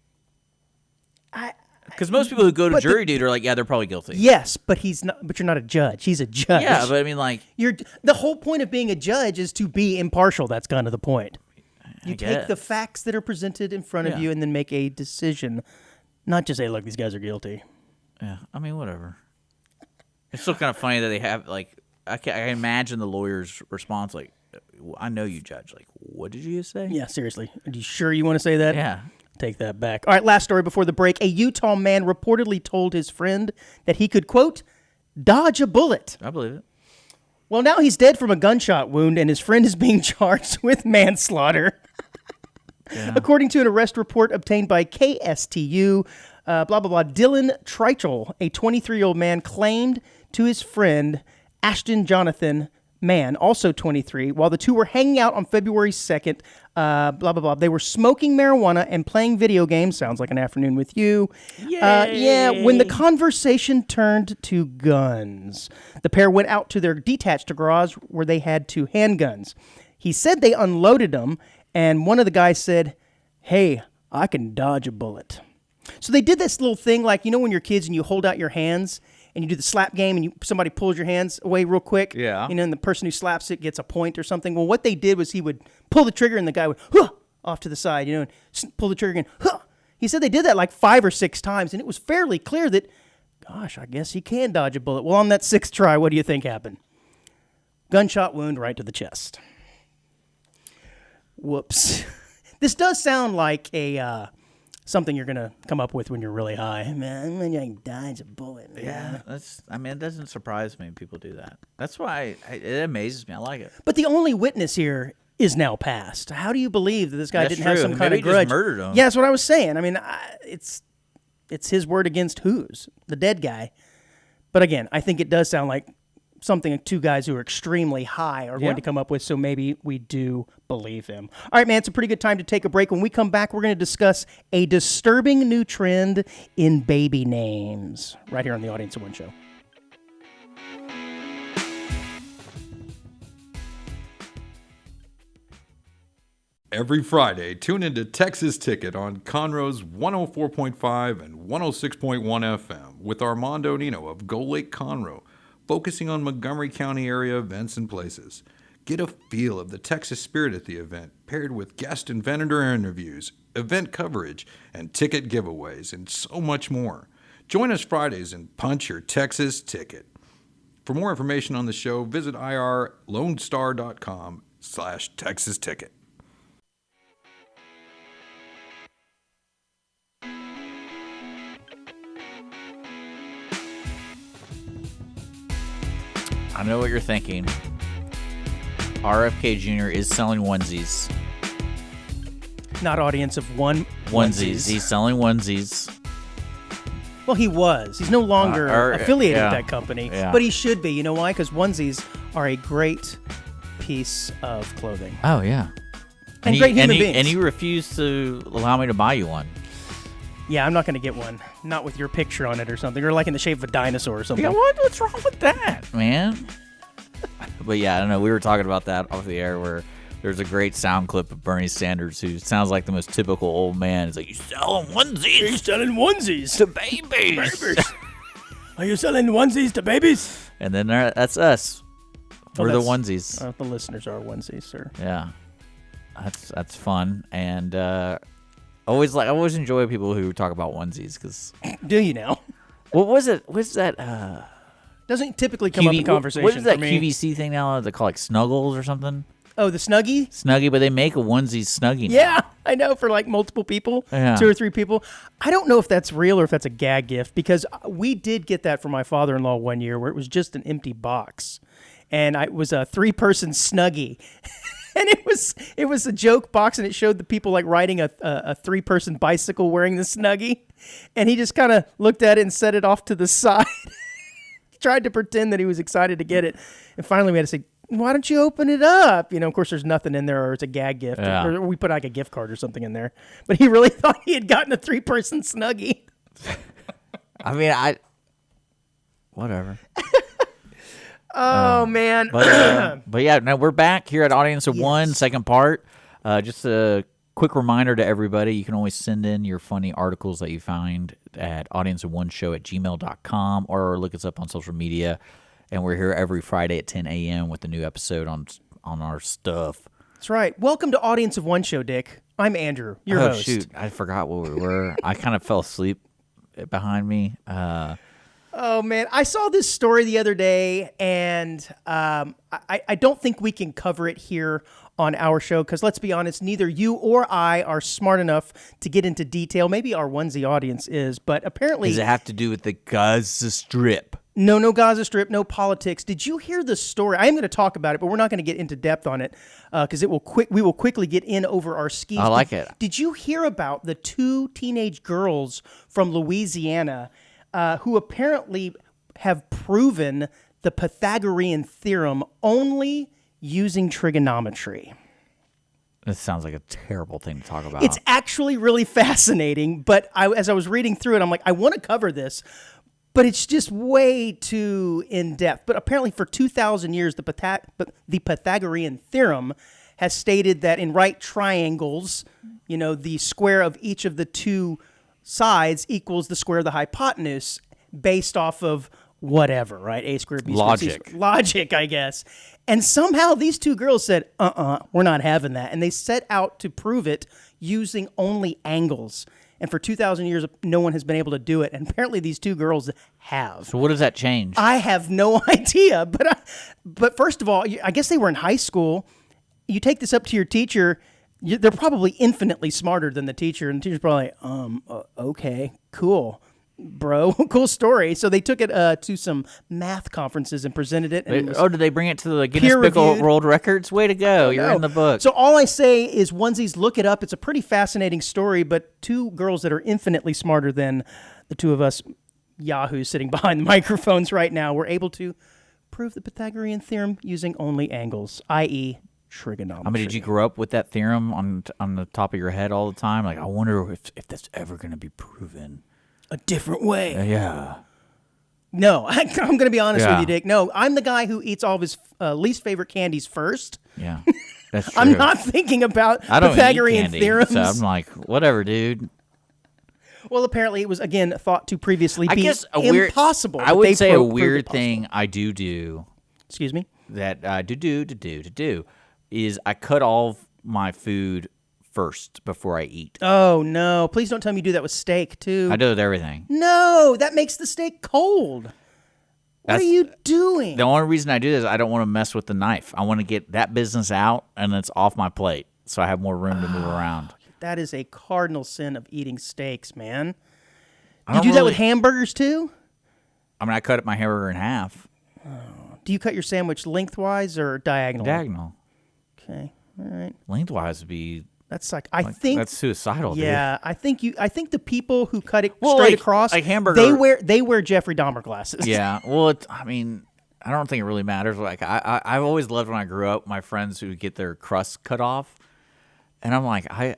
Because most people who go to jury duty are like, yeah, they're probably guilty. Yes, but he's not. But you're not a judge. He's a judge. Yeah, but I mean, like, the whole point of being a judge is to be impartial. That's kind of the point. You take the facts that are presented in front of you and then make a decision, not just say, look, these guys are guilty. Yeah, I mean, whatever. It's still kind of funny that they have, like, I imagine the lawyer's response, like, I know you, judge. Like, what did you just say? Yeah, seriously. Are you sure you want to say that? Yeah. Take that back. All right, last story before the break. A Utah man reportedly told his friend that he could, quote, dodge a bullet. I believe it. Well, now he's dead from a gunshot wound, and his friend is being charged with manslaughter. Yeah. According to an arrest report obtained by KSTU, Dylan Treichel, a 23-year-old man, claimed to his friend, Ashton Jonathan Mann, also 23, while the two were hanging out on February 2nd, they were smoking marijuana and playing video games. Sounds like an afternoon with you. When the conversation turned to guns. The pair went out to their detached garage where they had two handguns. He said they unloaded them, and one of the guys said, hey, I can dodge a bullet. So they did this little thing like, when you're kids and you hold out your hands and you do the slap game and somebody pulls your hands away real quick. Yeah. And the person who slaps it gets a point or something. Well, what they did was he would pull the trigger and the guy would off to the side, and pull the trigger again. He said they did that like 5 or 6 times, and it was fairly clear that, gosh, I guess he can dodge a bullet. Well, on that 6th try, what do you think happened? Gunshot wound right to the chest. Whoops. This does sound like a something you're going to come up with when you're really high. Man, I can dodge a bullet. Yeah, it doesn't surprise me when people do that. That's why it amazes me. I like it. But the only witness here is now passed. How do you believe that this guy didn't have some kind Maybe of grudge? Just murdered him. Yeah, that's what I was saying. I mean, it's his word against whose? The dead guy. But again, I think it does sound like something 2 guys who are extremely high are going to come up with, so maybe we do believe him. All right, man, it's a pretty good time to take a break. When we come back, we're going to discuss a disturbing new trend in baby names right here on the Audience of One Show. Every Friday, tune into Texas Ticket on Conroe's 104.5 and 106.1 FM with Armando Nino of Gold Lake Conroe, focusing on Montgomery County area events and places. Get a feel of the Texas spirit at the event, paired with guest and vendor interviews, event coverage, and ticket giveaways, and so much more. Join us Fridays and punch your Texas ticket. For more information on the show, visit irlonestar.com/Texas Ticket. I know what you're thinking. RFK Jr. is selling onesies. Not Audience of One Onesies. He's selling onesies. Well, he was. He's no longer affiliated with that company. Yeah. But he should be. You know why? Because onesies are a great piece of clothing. Oh, yeah. And great human beings. And he refused to allow me to buy you one. Yeah, I'm not going to get one. Not with your picture on it or something. Or like in the shape of a dinosaur or something. Yeah, what's wrong with that, man? But yeah, I don't know. We were talking about that off the air where there's a great sound clip of Bernie Sanders who sounds like the most typical old man. He's like, you selling onesies? Are you selling onesies to babies? Are you selling onesies to babies? And then that's us. We're the onesies. The listeners are onesies, sir. Yeah. That's fun. And I always enjoy people who talk about onesies because. Do you now? What was it? What's that? Doesn't typically come up in conversation. What is that QVC thing now? They call like Snuggles or something? Oh, the Snuggie? Snuggie, but they make a onesie Snuggie now. Yeah, I know, for like multiple people, 2 or 3 people. I don't know if that's real or if that's a gag gift because we did get that from my father-in-law one year where it was just an empty box. And it was a 3-person Snuggie. And it was a joke box, and it showed the people like riding a 3-person bicycle wearing the Snuggie. And he just kind of looked at it and set it off to the side. Tried to pretend that he was excited to get it. And finally we had to say, why don't you open it up? Of course, there's nothing in there, or it's a gag gift. Yeah. Or we put like a gift card or something in there. But he really thought he had gotten a 3-person Snuggie. I mean, whatever. Oh, man. But yeah, now we're back here at Audience of One, second part. Just a quick reminder to everybody, you can always send in your funny articles that you find at audienceofoneshow@gmail.com or look us up on social media. And we're here every Friday at 10 a.m. with a new episode on our stuff. That's right. Welcome to Audience of One Show, Dick. I'm Andrew, your host. Oh, shoot. I forgot what we were. I kind of fell asleep behind me. Oh, man. I saw this story the other day, and I don't think we can cover it here on our show because, let's be honest, neither you or I are smart enough to get into detail. Maybe our onesie audience is, but apparently... Does it have to do with the Gaza Strip? No Gaza Strip, no politics. Did you hear the story? I am going to talk about it, but we're not going to get into depth on it because we will quickly get in over our skis. I like it. Did you hear about the 2 teenage girls from Louisiana who apparently have proven the Pythagorean theorem only using trigonometry? This sounds like a terrible thing to talk about. It's actually really fascinating, but as I was reading through it, I'm like, I want to cover this, but it's just way too in-depth. But apparently for 2,000 years, the Pythagorean theorem has stated that in right triangles, the square of each of the two sides equals the square of the hypotenuse based off of whatever, right? A squared, B squared, C squared. Logic, I guess. And somehow these two girls said, we're not having that. And they set out to prove it using only angles. And for 2,000 years, no one has been able to do it. And apparently these two girls have. So what does that change? I have no idea. But first of all, I guess they were in high school. You take this up to your teacher, they're probably infinitely smarter than the teacher. And the teacher's probably like, okay, cool. Bro, cool story. So they took it to some math conferences and presented it. And did they bring it to the Guinness Book of World Records? Way to go. You're in the book. So all I say is, onesies, look it up. It's a pretty fascinating story, but two girls that are infinitely smarter than the two of us yahoos sitting behind the microphones right now were able to prove the Pythagorean theorem using only angles, i.e. trigonometry. I mean, did you grow up with that theorem on the top of your head all the time? Like, I wonder if that's ever going to be proven a different way. Yeah. No, I'm going to be honest with you, Dick. No, I'm the guy who eats all of his least favorite candies first. Yeah, that's true. I'm not thinking about Pythagorean theorems. So I'm like, whatever, dude. Well, apparently it was, again, thought to previously be impossible. I would say a weird thing I do. Excuse me? That I do is I cut all of my food first before I eat. Oh, no. Please don't tell me you do that with steak, too. I do it with everything. No, that makes the steak cold. What are you doing? The only reason I do this is I don't want to mess with the knife. I want to get that business out, and it's off my plate, so I have more room to move around. That is a cardinal sin of eating steaks, man. You do that with hamburgers, too? I mean, I cut my hamburger in half. Oh. Do you cut your sandwich lengthwise or diagonal? Diagonal. Okay, all right. Lengthwise would be... That's like I think that's suicidal. Yeah, dude. I think the people who cut it straight across, like hamburger, they wear Jeffrey Dahmer glasses. Yeah, well, I mean, I don't think it really matters. Like I've always loved when I grew up, my friends who get their crust cut off, and I'm like, I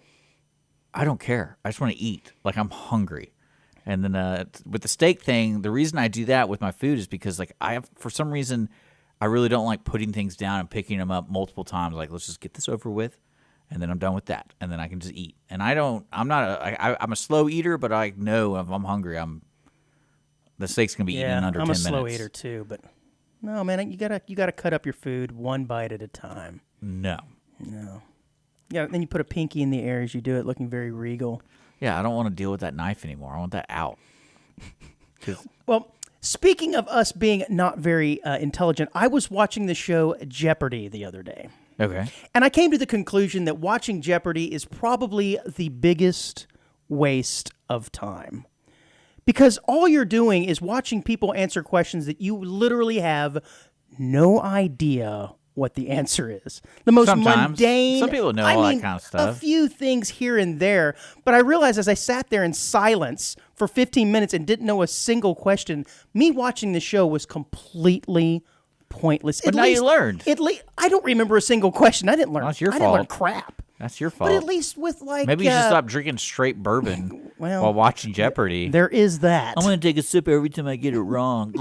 don't care. I just want to eat. Like, I'm hungry. And then with the steak thing, the reason I do that with my food is because like for some reason I really don't like putting things down and picking them up multiple times. Like, let's just get this over with. And then I'm done with that, and then I can just eat. And I'm a slow eater, but I know if I'm hungry, the steak's gonna be eaten in under 10 minutes. I'm a slow eater too, but no, man, you gotta cut up your food one bite at a time. No. Yeah, then you put a pinky in the air as you do it, looking very regal. Yeah, I don't want to deal with that knife anymore. I want that out. Well, speaking of us being not very intelligent, I was watching the show Jeopardy the other day. Okay. And I came to the conclusion that watching Jeopardy is probably the biggest waste of time. Because all you're doing is watching people answer questions that you literally have no idea what the answer is. The most mundane. Some people know all that kind of stuff. A few things here and there. But I realized as I sat there in silence for 15 minutes and didn't know a single question, me watching the show was completely pointless. But now you learned. I don't remember a single question. I didn't learn. That's your fault. I didn't learn crap. That's your fault. But at least with like... Maybe you should stop drinking straight bourbon while watching Jeopardy. There is that. I'm going to take a sip every time I get it wrong.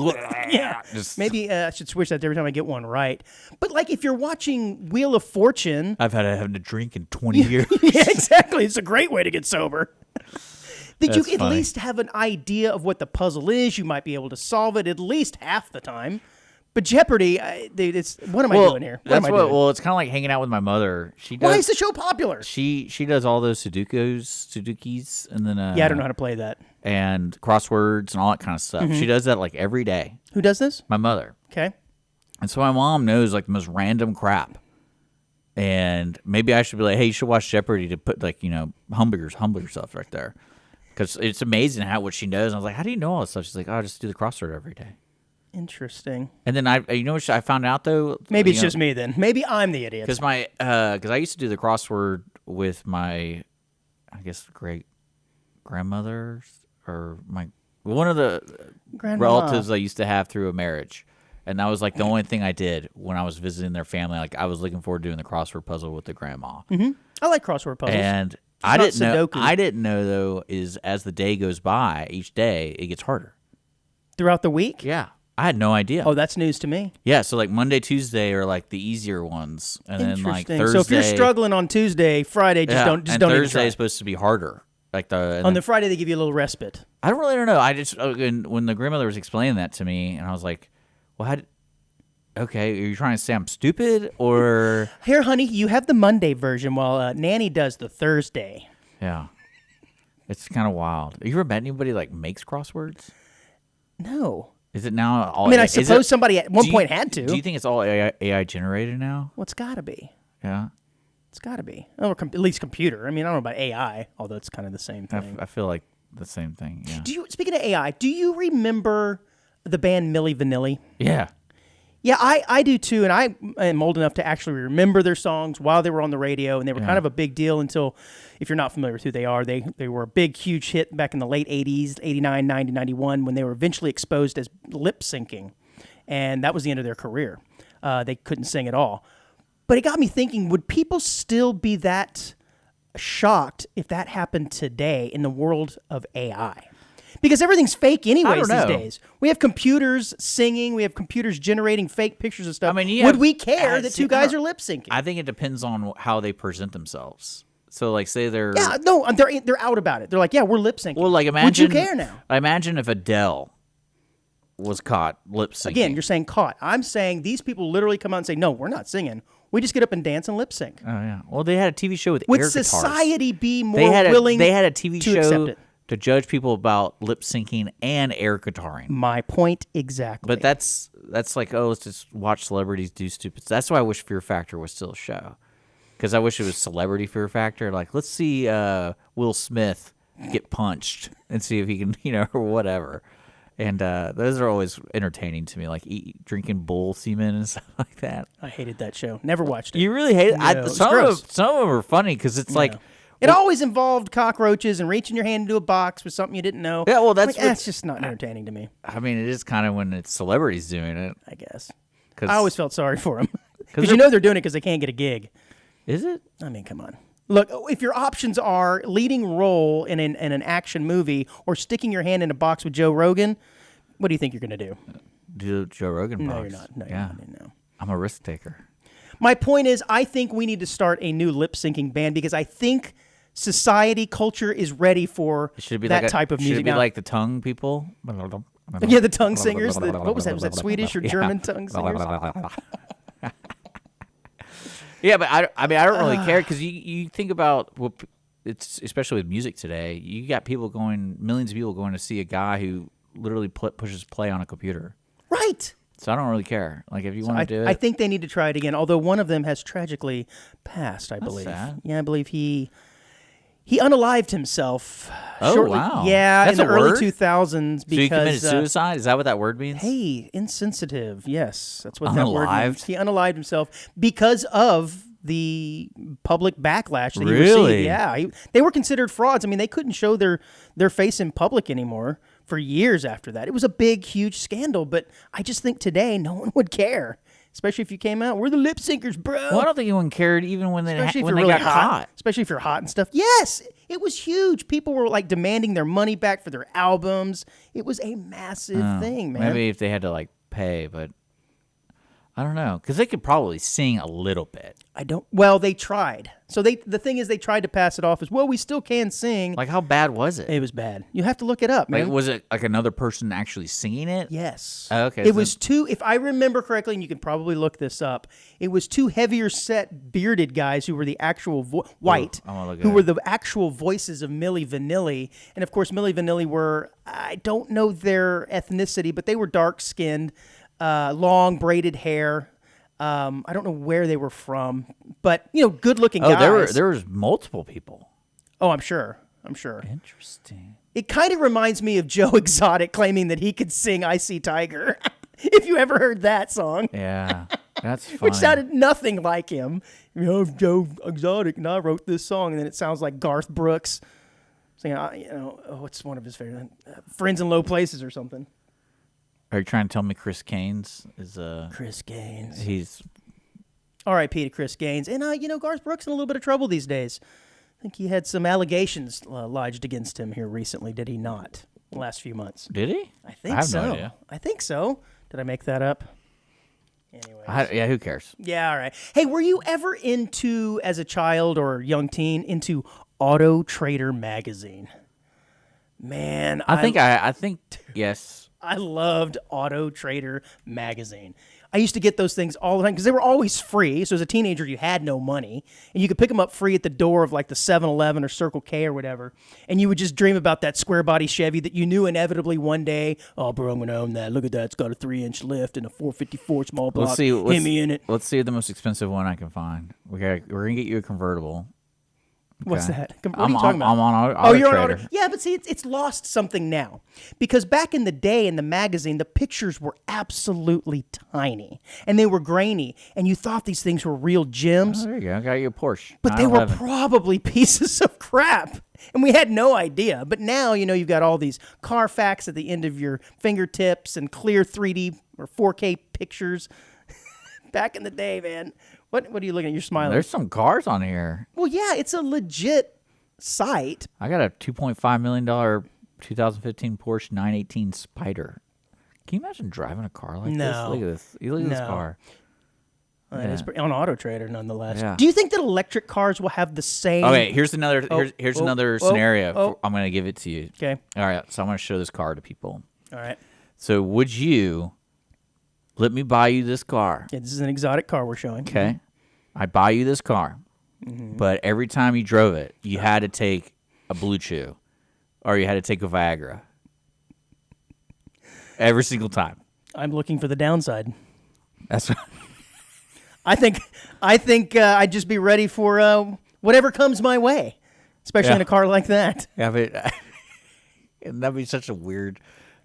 Yeah. Maybe I should switch that every time I get one right. But like if you're watching Wheel of Fortune... I've had a drink in 20 years. Yeah, exactly. It's a great way to get sober. That you at least have an idea of what the puzzle is. You might be able to solve it at least half the time. But Jeopardy, it's what am I doing here? Well, it's kind of like hanging out with my mother. Why is the show popular? She does all those Sudokis, and then I don't know how to play that. And crosswords and all that kind of stuff. Mm-hmm. She does that like every day. Who does this? My mother. Okay. And so my mom knows like the most random crap. And maybe I should be like, hey, you should watch Jeopardy to put like humble yourself right there, because it's amazing what she knows. And I was like, how do you know all this stuff? She's like, oh, I just do the crossword every day. Interesting. And then what I found out though? Maybe it's just me then. Maybe I'm the idiot. Because I used to do the crossword with my, I guess, great grandmother or one of the relatives I used to have through a marriage, and that was like the only thing I did when I was visiting their family. Like I was looking forward to doing the crossword puzzle with the grandma. Mm-hmm. I like crossword puzzles. And I didn't know though is as the day goes by, each day it gets harder throughout the week. Yeah. I had no idea. Oh, that's news to me. Yeah, so like Monday, Tuesday are like the easier ones, and then like Thursday. So if you're struggling on Tuesday, Friday don't even try. Thursday is supposed to be harder. Like on the Friday they give you a little respite. I don't know. I just when the grandmother was explaining that to me, and I was like, "Well, okay, are you trying to say I'm stupid or?" Here, honey, you have the Monday version, while Nanny does the Thursday. Yeah, it's kind of wild. Have you ever met anybody like makes crosswords? No. Is it now all? I mean, I suppose somebody at one point had to. Do you think it's all AI generated now? Well, it's got to be. Yeah. It's got to be. Or at least computer. I mean, I don't know about AI, although it's kind of the same thing. I feel like the same thing, yeah. Speaking of AI, do you remember the band Milli Vanilli? Yeah. Yeah, I do too, and I am old enough to actually remember their songs while they were on the radio, and they were kind of a big deal until, if you're not familiar with who they are, they were a big, huge hit back in the late 80s, 89, 90, 91, when they were eventually exposed as lip syncing, and that was the end of their career. They couldn't sing at all. But it got me thinking, would people still be that shocked if that happened today in the world of AI? Because everything's fake anyways these days. We have computers singing. We have computers generating fake pictures of stuff. I mean, would we care that two guys are lip syncing? I think it depends on how they present themselves. So, like, say they're... Yeah, no, they're out about it. They're like, yeah, we're lip syncing. Well, like, imagine... Would you care now? Imagine if Adele was caught lip syncing. Again, you're saying caught. I'm saying these people literally come out and say, no, we're not singing. We just get up and dance and lip sync. Oh, yeah. Well, they had a TV show with would air guitars. Society be more willing They had a TV to show accept it? To judge people about lip syncing and air guitaring. My point exactly. But that's like, oh, let's just watch celebrities do stupid. That's why I wish Fear Factor was still a show. Because I wish it was Celebrity Fear Factor. Like, let's see Will Smith get punched and see if he can, or whatever. And those are always entertaining to me, like drinking bull semen and stuff like that. I hated that show. Never watched it. You really hate it? No, some of them are funny because it's like... It always involved cockroaches and reaching your hand into a box with something you didn't know. Yeah, well, that's just not entertaining to me. I mean, it is kind of when it's celebrities doing it. I guess. I always felt sorry for them. Because they're doing it because they can't get a gig. Is it? I mean, come on. Look, if your options are leading role in an action movie or sticking your hand in a box with Joe Rogan, what do you think you're going to do? Do Joe Rogan box? No, you're not. No, you're not. No. I'm a risk taker. My point is, I think we need to start a new lip-syncing band because I think society, culture is ready for that type of music. Should it be like the tongue people? Yeah, the tongue singers. What was that? Was that Swedish or German tongue singers? Yeah, but I don't really care because you think about it's especially with music today. You got millions of people going to see a guy who literally pushes play on a computer. Right. So I don't really care. Like if you want to do it, I think they need to try it again. Although one of them has tragically passed, I believe. Sad. Yeah, I believe he unalived himself. Oh, shortly. wow. Yeah, That's in the early 2000s. Because, so he committed suicide? Is that what that word means? Hey, insensitive. Yes, that's what unalived? That word means. He unalived himself because of the public backlash that he received. Yeah, they were considered frauds. I mean, they couldn't show their face in public anymore for years after that. It was a big, huge scandal, but I just think today no one would care. Especially if you came out, we're the lip syncers, bro. Well, I don't think anyone cared even when they really got caught. Especially if you're hot and stuff. Yes, it was huge. People were like demanding their money back for their albums. It was a massive thing, man. Maybe if they had to like pay, but I don't know because they could probably sing a little bit. Well, they tried. So the thing is, they tried to pass it off as well. We still can sing. Like, how bad was it? It was bad. You have to look it up, man. Like, was it like another person actually singing it? Yes. Oh, okay. It was two. If I remember correctly, and you can probably look this up, it was two heavier set bearded guys who were the actual white, who were the actual voices of Milli Vanilli, and of course, Milli Vanilli were, I don't know their ethnicity, but they were dark skinned, long braided hair. I don't know where they were from, but good-looking guys. Oh, there was multiple people. Oh, I'm sure. Interesting. It kind of reminds me of Joe Exotic claiming that he could sing "Icy Tiger." If you ever heard that song, yeah, that's funny. Which sounded nothing like him. Joe Exotic, and I wrote this song, and then it sounds like Garth Brooks singing. What's one of his favorite? "Friends in Low Places" or something. Are you trying to tell me Chris Gaines is Chris Gaines. He's R.I.P. to Chris Gaines. And, Garth Brooks in a little bit of trouble these days. I think he had some allegations lodged against him here recently, did he not? The last few months. Did he? I think so. No idea. I think so. Did I make that up? Anyways. Yeah, who cares? Yeah, all right. Hey, were you ever into, as a child or young teen, into Auto Trader magazine? Man, I think yes. I loved Auto Trader magazine. I used to get those things all the time because they were always free. So as a teenager, you had no money, and you could pick them up free at the door of like the 7-Eleven or Circle K or whatever, and you would just dream about that square body Chevy that you knew inevitably one day, oh, bro, I'm going to own that. Look at that. It's got a 3-inch lift and a 454 small block. Hit me in it. Let's see the most expensive one I can find. We're going to get you a convertible. Okay. What's that? What are you talking about? I'm on Auto you're Trader. on Auto. Yeah, but see, it's lost something now. Because back in the day in the magazine, the pictures were absolutely tiny. And they were grainy. And you thought these things were real gems. Oh, there you go. I got you a Porsche. But they were probably pieces of crap. And we had no idea. But now, you've got all these Carfax at the end of your fingertips and clear 3D or 4K pictures. Back in the day, man. What are you looking at? You're smiling. There's some cars on here. Well, yeah, it's a legit site. I got a $2.5 million 2015 Porsche 918 Spider. Can you imagine driving a car like this? Look at this. Look at this car. It's on Auto Trader, nonetheless. Yeah. Do you think that electric cars will have the same? Okay, here's another scenario. I'm going to give it to you. Okay. All right, so I'm going to show this car to people. All right. So would you let me buy you this car? Yeah, this is an exotic car we're showing. Okay. I buy you this car, but every time you drove it, you had to take a Blue Chew or you had to take a Viagra. Every single time. I'm looking for the downside. That's right. I think I'd just be ready for whatever comes my way, especially in a car like that. Yeah, but that'd be such a weird,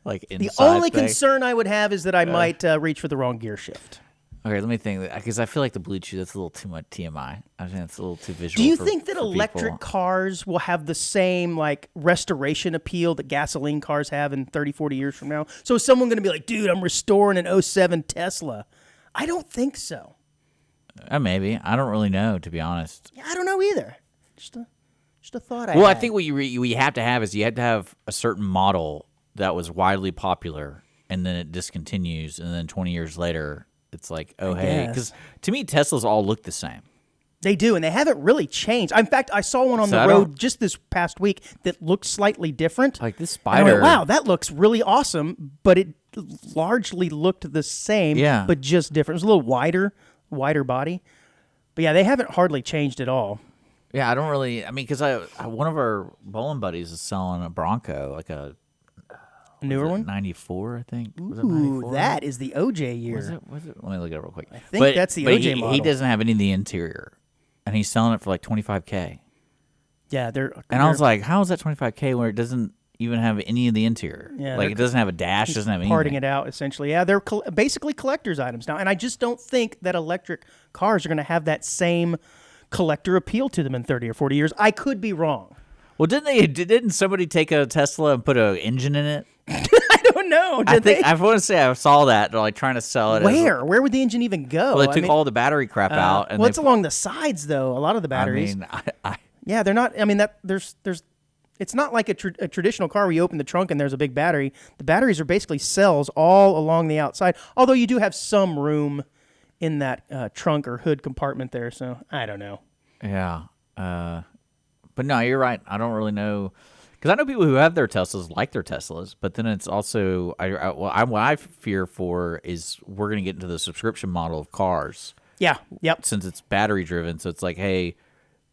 inside The only thing. concern I would have is that I might reach for the wrong gear shift. Okay, let me think, because I feel like the Blue Chew, that's a little too much TMI. I think that's a little too visual. Do you think that electric cars will have the same restoration appeal that gasoline cars have in 30, 40 years from now? So is someone going to be like, dude, I'm restoring an 07 Tesla? I don't think so. Maybe. I don't really know, to be honest. Yeah, I don't know either. Just a thought I had. Well, I think what you have to have is you had to have a certain model that was widely popular, and then it discontinues, and then 20 years later, it's like, oh, hey. Because to me, Teslas all look the same. They do, and they haven't really changed. In fact, I saw one on the road just this past week that looked slightly different. Like this Spider. And I went, wow, that looks really awesome, but it largely looked the same, but just different. It was a little wider body. But yeah, they haven't hardly changed at all. Yeah, I don't really, because one of our bowling buddies is selling a Bronco, like a newer one? 94, I think. Was it Ooh, 94? that is the OJ year. Was it? Let me look it up real quick. I think that's the OJ model. He doesn't have any of the interior, and he's selling it for $25K. Yeah, and I was like, how is that $25K where it doesn't even have any of the interior? Yeah, it doesn't have a dash, doesn't have anything. Parting it out, essentially. Yeah, they're basically collector's items now, and I just don't think that electric cars are going to have that same collector appeal to them in 30 or 40 years. I could be wrong. Well, didn't somebody take a Tesla and put an engine in it? I don't know. I want to say I saw that. They're trying to sell it. Where? Where would the engine even go? Well, they took all the battery crap out. And it's along the sides, though. A lot of the batteries. Yeah, they're not. There's. It's not like a traditional car where you open the trunk and there's a big battery. The batteries are basically cells all along the outside. Although you do have some room in that trunk or hood compartment there. So I don't know. Yeah. But no, you're right. I don't really know. Because I know people who have their Teslas like their Teslas, but then it's also what I fear for is we're going to get into the subscription model of cars. Yeah. Yep. Since it's battery driven, so it's like, hey,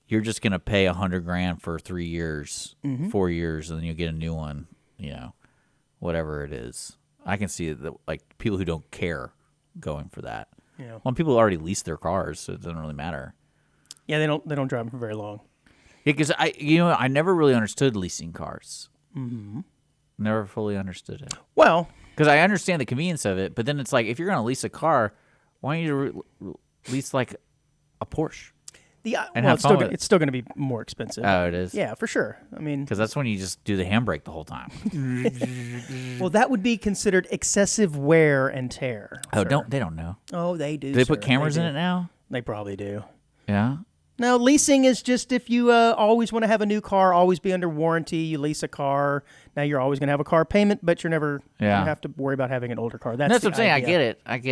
you're just going to pay $100,000 for 3 years, 4 years, and then you'll get a new one. Whatever it is. I can see that people who don't care going for that. Yeah. Well, people already lease their cars, so it doesn't really matter. Yeah, they don't drive them for very long. Yeah, because I never really understood leasing cars. Mm-hmm. Never fully understood it. Well, because I understand the convenience of it, but then it's like if you're going to lease a car, why don't you lease a Porsche? It's still going to be more expensive. Oh, it is? Yeah, for sure. Because that's when you just do the handbrake the whole time. Well, that would be considered excessive wear and tear. Oh, they don't know. Oh, they do. Do they put cameras in it now? They probably do. Yeah. No, leasing is just if you always want to have a new car, always be under warranty. You lease a car. Now you're always going to have a car payment, but you're never going to have to worry about having an older car. That's what I'm saying. I get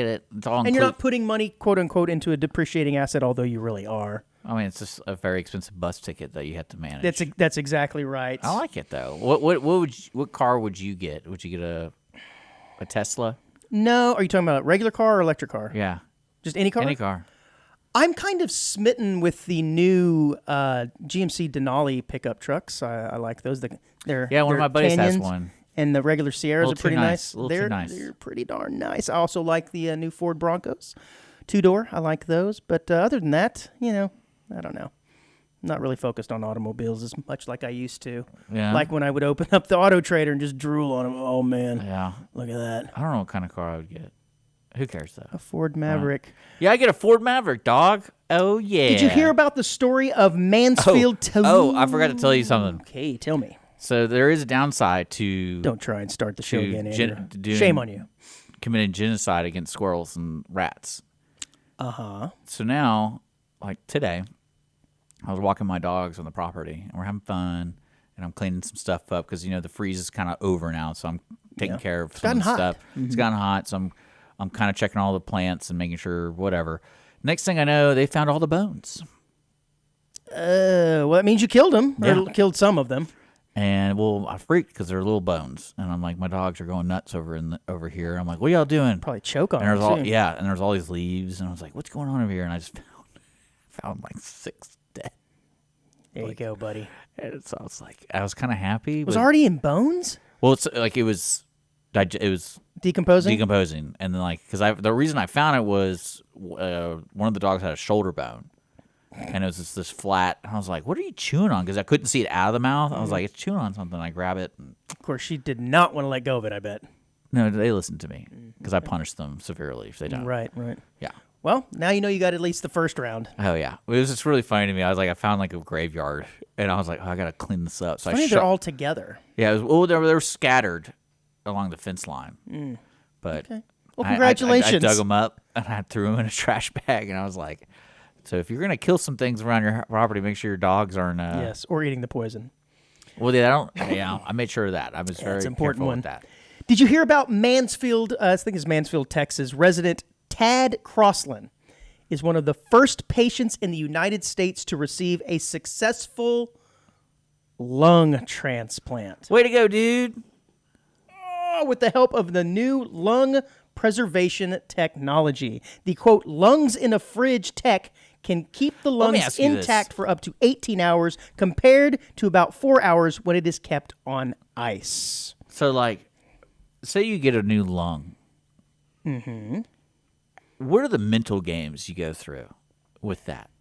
it. It's all and you're not putting money, quote unquote, into a depreciating asset, although you really are. I mean, it's just a very expensive bus ticket that you have to manage. That's exactly right. I like it though. What car would you get? Would you get a Tesla? No. Are you talking about a regular car or electric car? Yeah. Just any car? Any car. I'm kind of smitten with the new GMC Denali pickup trucks. I like those. One of my buddies has one. And the regular Sierras are pretty nice. Too nice. They're pretty darn nice. I also like the new Ford Broncos, 2-door. I like those. But other than that, I don't know. I'm not really focused on automobiles as much like I used to. Yeah. Like when I would open up the Auto Trader and just drool on them. Oh, man. Yeah. Look at that. I don't know what kind of car I would get. Who cares, though? A Ford Maverick. Yeah, I get a Ford Maverick, dog. Oh, yeah. Did you hear about the story of Mansfield? I forgot to tell you something. Okay, tell me. So there is a downside to... Don't try and start the show again, Andrew. Shame on you. Committing genocide against squirrels and rats. Uh-huh. So now, like today, I was walking my dogs on the property, and we're having fun, and I'm cleaning some stuff up because, the freeze is kind of over now, so I'm taking care of some of the stuff. Mm-hmm. It's gotten hot, so I'm kind of checking all the plants and making sure whatever. Next thing I know, they found all the bones. Well, that means you killed them, or killed some of them. And, I freaked because they're little bones. And I'm like, my dogs are going nuts over here. I'm like, what are y'all doing? Probably choke on them, too. Yeah, and there's all these leaves. And I was like, what's going on over here? And I just found like 6 dead. There you go, buddy. And so I was like, I was kind of happy. It was already in bones? Well, it's like it was decomposing, and then because the reason I found it was one of the dogs had a shoulder bone, and it was just this flat. And I was like, "What are you chewing on?" Because I couldn't see it out of the mouth. I was like, "It's chewing on something." I grab it. And, of course, she did not want to let go of it. I bet. No, they listened to me because I punished them severely if they don't. Right. Yeah. Well, now you know you got at least the first round. Oh yeah, it was just really funny to me. I was like, I found like a graveyard, and I was like, I gotta clean this up. So they're all together. Yeah. They were scattered along the fence line. But okay. Well, congratulations. I dug them up and I threw them in a trash bag, and I was like, so if you're going to kill some things around your property, make sure your dogs aren't yes, or eating the poison. Well, I made sure of that. I was very careful with that. Did you hear about Mansfield, I think it's Mansfield, Texas, resident Tad Crossland is one of the first patients in the United States to receive a successful lung transplant. Way to go, dude. With the help of the new lung preservation technology. The, quote, lungs in a fridge tech can keep the lungs intact for up to 18 hours compared to about 4 hours when it is kept on ice. So, say you get a new lung. Mm-hmm. What are the mental games you go through with that?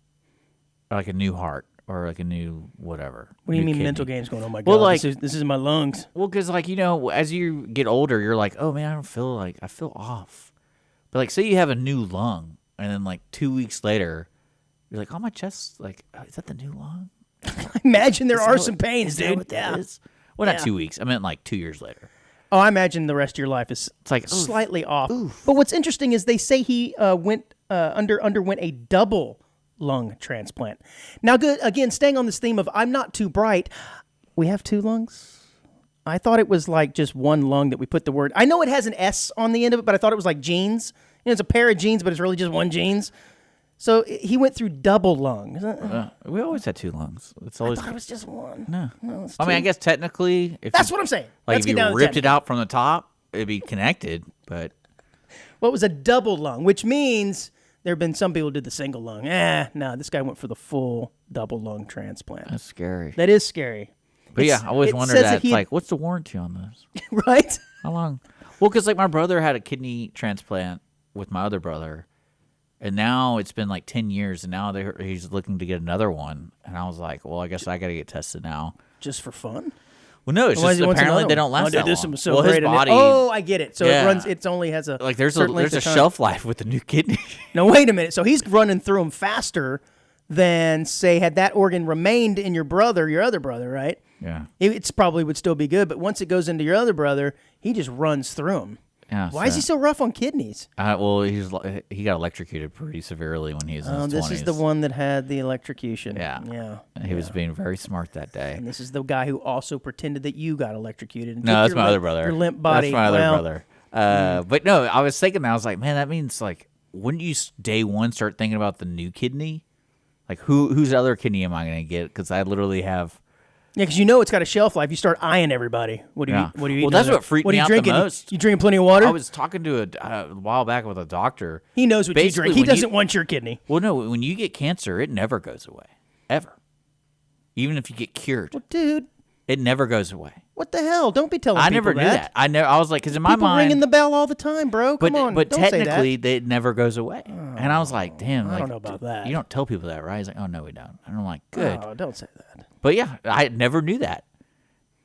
Like a new heart. Or like a new whatever. What do you mean kidney. Mental games going, oh my God, this is my lungs. Well, because as you get older, you're like, oh man, I feel off. But say you have a new lung, and then 2 weeks later, you're like, oh, my chest, is that the new lung? I imagine there are some pains, dude. Yeah. Well, not 2 weeks. I meant 2 years later. Oh, I imagine the rest of your life is slightly off. Oof. But what's interesting is they say he underwent a double lung transplant. Now, again, staying on this theme of I'm not too bright, we have 2 lungs? I thought it was just one lung that we put the word. I know it has an S on the end of it, but I thought it was like genes. It's a pair of genes, but it's really just one genes. So he went through double lung. We always had 2 lungs. I thought it was just one. No, it's 2. I mean, I guess technically, that's what I'm saying. If you ripped it out from the top, it'd be connected. But it was a double lung, which means there have been some people who did the single lung. No, this guy went for the full double lung transplant. That's scary. That is scary. But I always wonder that. It's what's the warranty on this? Right? How long? Well, because my brother had a kidney transplant with my other brother, and now it's been 10 years, and now he's looking to get another one. And I was like, well, I guess I got to get tested now. Just for fun? Well, no, it's just apparently they don't last that long. This was so great. His body. I get it. So it runs. It only has a there's a shelf life with the new kidney. No, wait a minute. So he's running through them faster than, say, had that organ remained in your other brother, right? Yeah. It's probably would still be good, but once it goes into your other brother, he just runs through them. Yeah. Why is he so rough on kidneys? Well, he got electrocuted pretty severely when he was in his 20s. This is the one that had the electrocution. Yeah. Yeah. He was being very smart that day. And this is the guy who also pretended that you got electrocuted. And No, that's my other brother. Your limp body. That's my other brother. But no, I was thinking, I was like, man, that means like, wouldn't you day one start thinking about the new kidney? Like, whose other kidney am I going to get? Because I literally have. Yeah, because you know it's got a shelf life. You start eyeing everybody. What do you eat? What do you eat? Well, that's what freaked me out drinking? the most. You drinking plenty of water? I was talking to a while back with a doctor. He knows what you drink. He doesn't want your kidney. Well, no, when you get cancer, it never goes away. Ever. Even if you get cured. Well, dude. It never goes away. What the hell? Don't be telling people that. I never knew that. I was like, because in my people mind. ringing the bell all the time, bro. Come on. But don't technically, say that. it never goes away. And I was like, damn. I don't know about that. You don't tell people that, right? He's like, oh, no, we don't. And I'm like, good. Oh, don't say that. But yeah, I never knew that.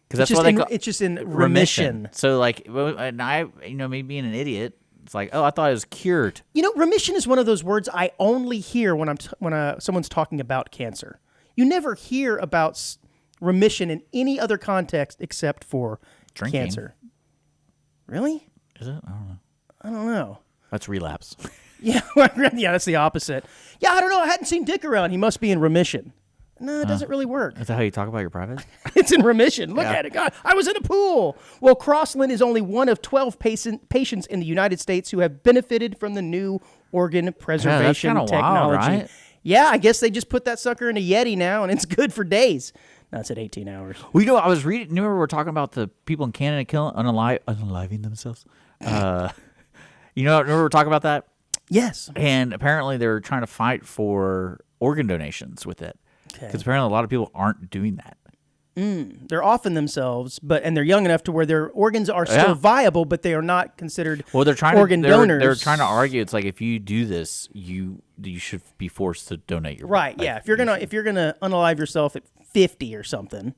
Because it's just in remission. So like, and I, me being an idiot, it's like, oh, I thought it was cured. Remission is one of those words I only hear when someone's talking about cancer. You never hear about remission in any other context except for Drinking. Cancer. Really? Is it? I don't know. That's relapse. Yeah, that's the opposite. Yeah, I don't know. I hadn't seen Dick around. He must be in remission. No, it doesn't really work. Is that how you talk about your private? It's in remission. Look at it. God, I was in a pool. Well, Crossland is only one of 12 patients in the United States who have benefited from the new organ preservation that's technology. Wild, right? Yeah, I guess they just put that sucker in a Yeti now, and it's good for days. No, it's at 18 hours. Well, I was reading. Remember we were talking about the people in Canada unaliving themselves? Remember we were talking about that? Yes. And apparently they were trying to fight for organ donations with it. Because apparently a lot of people aren't doing that. They're offing themselves, and they're young enough to where their organs are still viable, but they are not considered organ donors. They're trying to argue it's like if you do this, you should be forced to donate your right. Yeah, if you're gonna unalive yourself at 50 or something,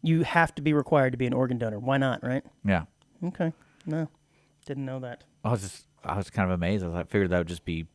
you have to be required to be an organ donor. Why not? Right? Yeah. Okay. No, didn't know that. I was kind of amazed. I figured that would just be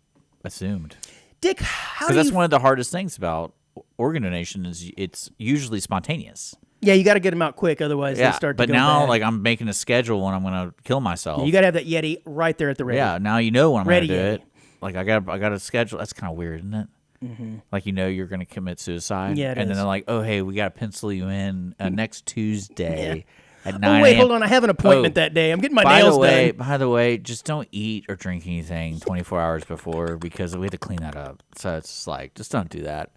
assumed. Dick, because that's one of the hardest things about organ donation is it's usually spontaneous. Yeah, you got to get them out quick, otherwise they start to go bad. Like I'm making a schedule when I'm going to kill myself. You got to have that Yeti right there at the ready. Yeah, now you know when I'm going to do it. Like I got a schedule. That's kind of weird, isn't it? Mm-hmm. Like you're going to commit suicide. Yeah, and then they're like, oh hey, we got to pencil you in next Tuesday. At 9 oh, wait, hold on. I have an appointment that day. I'm getting my nails done. By the way, just don't eat or drink anything 24 hours before because we have to clean that up. So it's just like, just don't do that.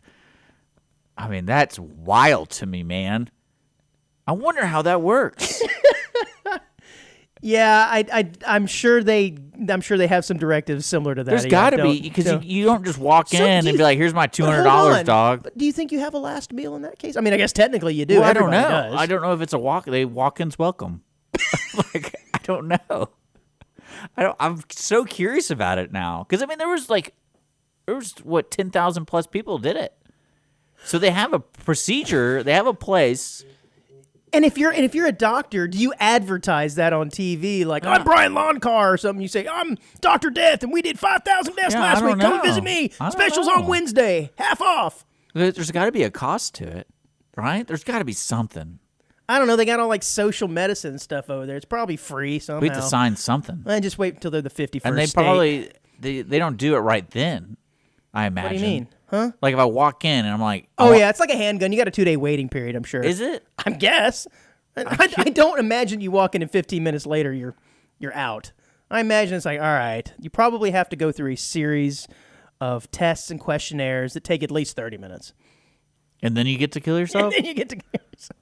I mean, that's wild to me, man. I wonder how that works. Yeah, I'm sure they have some directives similar to that. There's got to be because you don't just walk in and be like, "Here's my $200, dog." But do you think you have a last meal in that case? I mean, I guess technically you do. Well, I don't know. Does. I don't know if it's a walk-ins welcome. Like I don't know. I'm so curious about it now because I mean there was what 10,000 plus people did it. So they have a procedure. They have a place. And if you're a doctor, do you advertise that on TV? Like, I'm Brian Lawncar or something. You say, I'm Dr. Death, and we did 5,000 deaths last week. Come and visit me. Specials on Wednesday. Half off. There's got to be a cost to it, right? There's got to be something. I don't know. They got all like social medicine stuff over there. It's probably free somehow. We have to sign something. And just wait until they're the 51st And they state. probably, they don't do it right then, I imagine. What do you mean? Huh? Like if I walk in and I'm like... Oh, yeah, it's like a handgun. You got a 2-day waiting period, I'm sure. Is it? I guess. I don't imagine you walk in and 15 minutes later you're out. I imagine it's like, all right, you probably have to go through a series of tests and questionnaires that take at least 30 minutes. And then you get to kill yourself? And then you get to kill yourself.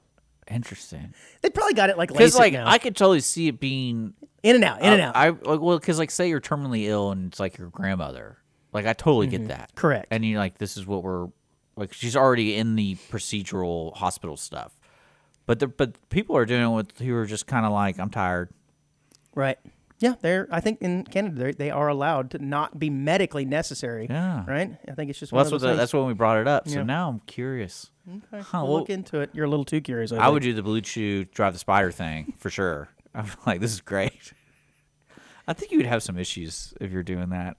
Interesting. They probably got it like LASIK Because like now. I could totally see it being... In and out. Because like say you're terminally ill and it's like your grandmother. Like I totally get that. Correct. And you're like, this is what we're... Like she's already in the procedural hospital stuff. But people are doing it who are just kind of like, I'm tired. Right. Yeah, I think in Canada they are allowed to not be medically necessary. Yeah. Right? I think it's just that's when we brought it up. So now I'm curious. Okay. We'll look into it. You're a little too curious. I would do the Blue Chew drive the spider thing for sure. I'm like, this is great. I think you would have some issues if you're doing that.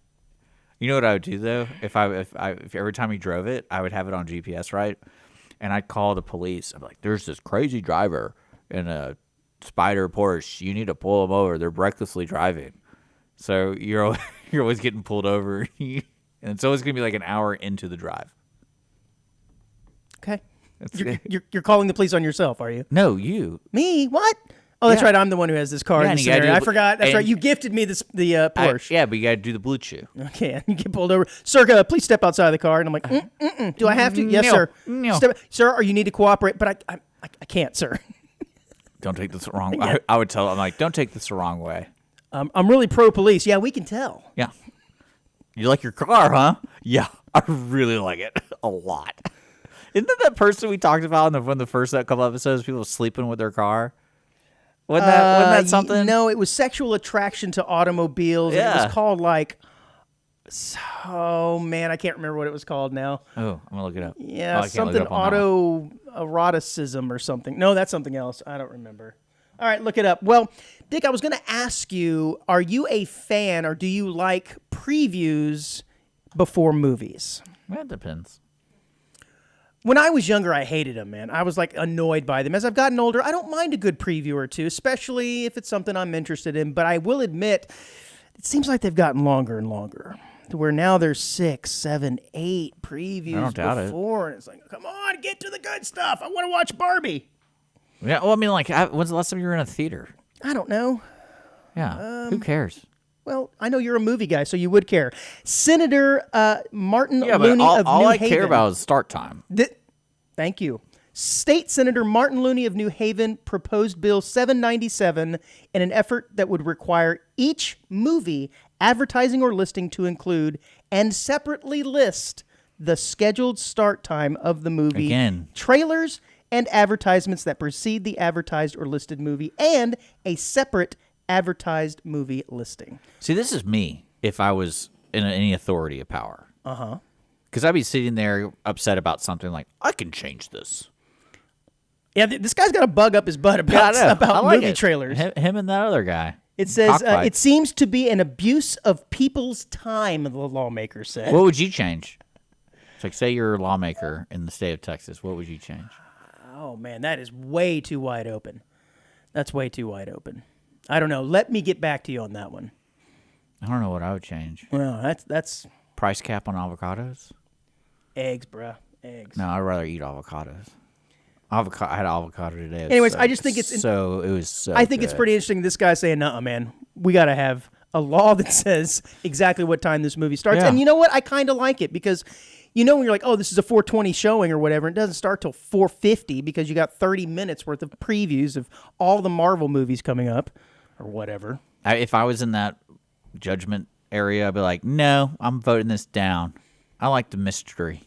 You know what I would do though? If every time you drove it, I would have it on GPS, right? And I'd call the police. I'm like, there's this crazy driver in a Spider, Porsche, you need to pull them over. They're recklessly driving. So you're always getting pulled over. And it's always going to be like an hour into the drive. Okay. You're calling the police on yourself, are you? No, you. Me? What? Oh, that's right. I'm the one who has this car in the scenario. I forgot. That's right. You gifted me the Porsche. But you got to do the blue chew. Okay. You get pulled over. Sir, please step outside of the car. And I'm like, do I have to? Yes, sir. No. Sir, or you need to cooperate. But I can't, sir. Don't take this the wrong way. I would tell him, like, don't take this the wrong way. I'm really pro-police. Yeah, we can tell. Yeah. You like your car, huh? Yeah, I really like it a lot. Isn't that person we talked about in the first couple episodes, people sleeping with their car? Wasn't that something? No, it was sexual attraction to automobiles. Yeah. And it was called like, oh man, I can't remember what it was called now. Oh, I'm going to look it up. Yeah, something autoeroticism or something. No, that's something else. I don't remember. All right, look it up. Well, Dick, I was going to ask you, are you a fan or do you like previews before movies? Well, it depends. When I was younger, I hated them, man. I was like annoyed by them. As I've gotten older, I don't mind a good preview or two, especially if it's something I'm interested in. But I will admit, it seems like they've gotten longer and longer, to where now there's 6, 7, 8 previews before. And it's like, come on, get to the good stuff. I want to watch Barbie. Yeah, well, I mean, like, when's the last time you were in a theater? I don't know. Yeah, who cares? Well, I know you're a movie guy, so you would care. Senator Martin Looney of New Haven. All I care about is start time. Thank you. State Senator Martin Looney of New Haven proposed Bill 797 in an effort that would require each movie advertising or listing to include and separately list the scheduled start time of the movie, again, trailers, and advertisements that precede the advertised or listed movie, and a separate advertised movie listing. See, this is me if I was in any authority of power. Uh-huh. Because I'd be sitting there upset about something like, I can change this. Yeah, this guy's got a bug up his butt about movie trailers. Him and that other guy. It says, it seems to be an abuse of people's time, the lawmaker said. What would you change? It's like, say you're a lawmaker in the state of Texas. What would you change? Oh, man, that is way too wide open. That's way too wide open. I don't know. Let me get back to you on that one. I don't know what I would change. Well, that's... Price cap on avocados? Eggs, bruh. Eggs. No, I'd rather eat avocados. I had avocado today. Anyways, I just think it was so I think good. It's pretty interesting. This guy saying, "Nuh-uh, man, we got to have a law that says exactly what time this movie starts." Yeah. And you know what? I kind of like it because, when you're like, "Oh, this is a 4:20 showing" or whatever, it doesn't start till 4:50 because you got 30 minutes worth of previews of all the Marvel movies coming up or whatever. If I was in that judgment area, I'd be like, "No, I'm voting this down. I like the mystery."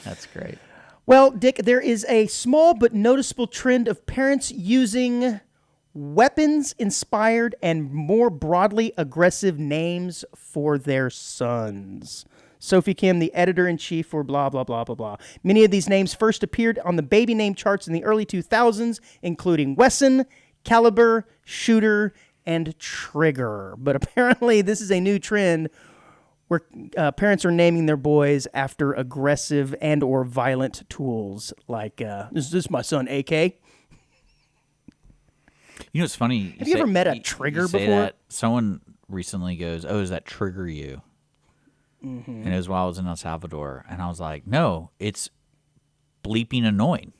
That's great. Well, Dick, there is a small but noticeable trend of parents using weapons-inspired and more broadly aggressive names for their sons. Sophie Kim, the editor-in-chief for blah, blah, blah, blah, blah. Many of these names first appeared on the baby name charts in the early 2000s, including Wesson, Caliber, Shooter, and Trigger. But apparently this is a new trend where parents are naming their boys after aggressive and or violent tools, like, is this my son AK? You know, it's funny. Have you ever met a Trigger before? That? Someone recently goes, "Oh, is that Trigger you?" Mm-hmm. And it was while I was in El Salvador. And I was like, no, it's bleeping annoying.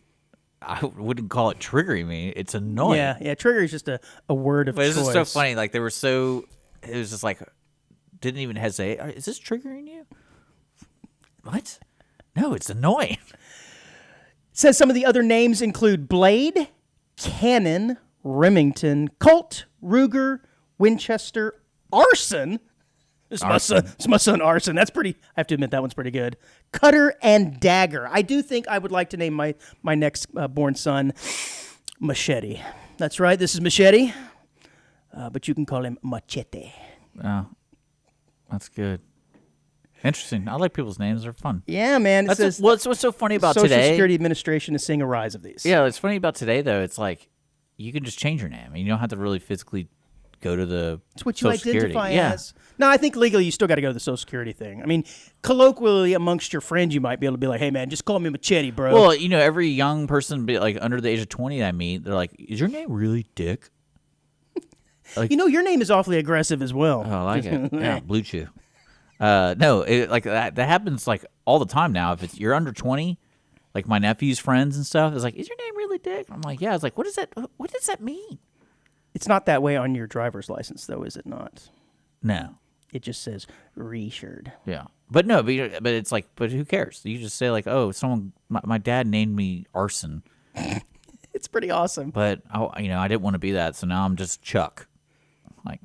I wouldn't call it triggering me. It's annoying. Yeah, trigger is just a word of choice. But it's just so funny. Like, it was just like, didn't even hesitate. Is this triggering you? What? No, it's annoying. It says some of the other names include Blade, Cannon, Remington, Colt, Ruger, Winchester, Arson. This is my son Arson. That's pretty, I have to admit, that one's pretty good. Cutter and Dagger. I do think I would like to name my next born son Machete. That's right, this is Machete. But you can call him Machete. Oh, that's good. Interesting. I like people's names. They're fun. Yeah, man. What's so funny about Social today? Social Security Administration is seeing a rise of these. Yeah, what's funny about today, though, it's like you can just change your name. You don't have to really physically go to the It's what you Social Security. identify as. No, I think legally you still got to go to the Social Security thing. I mean, colloquially amongst your friends, you might be able to be like, "Hey, man, just call me Machete, bro." Well, every young person, like under the age of 20 I meet, they're like, "Is your name really Dick?" Like, your name is awfully aggressive as well. Oh, I like it. Yeah, Blue Chew. No, like that happens like all the time now. If you're under 20, like my nephew's friends and stuff, is like, "Is your name really Dick?" I'm like, "Yeah." It's like, "What does that mean?" It's not that way on your driver's license, though, is it not? No. It just says Richard. Yeah, but no, but it's like, but who cares? You just say like, "Oh, my dad named me Arson." It's pretty awesome. But I didn't want to be that, so now I'm just Chuck. Like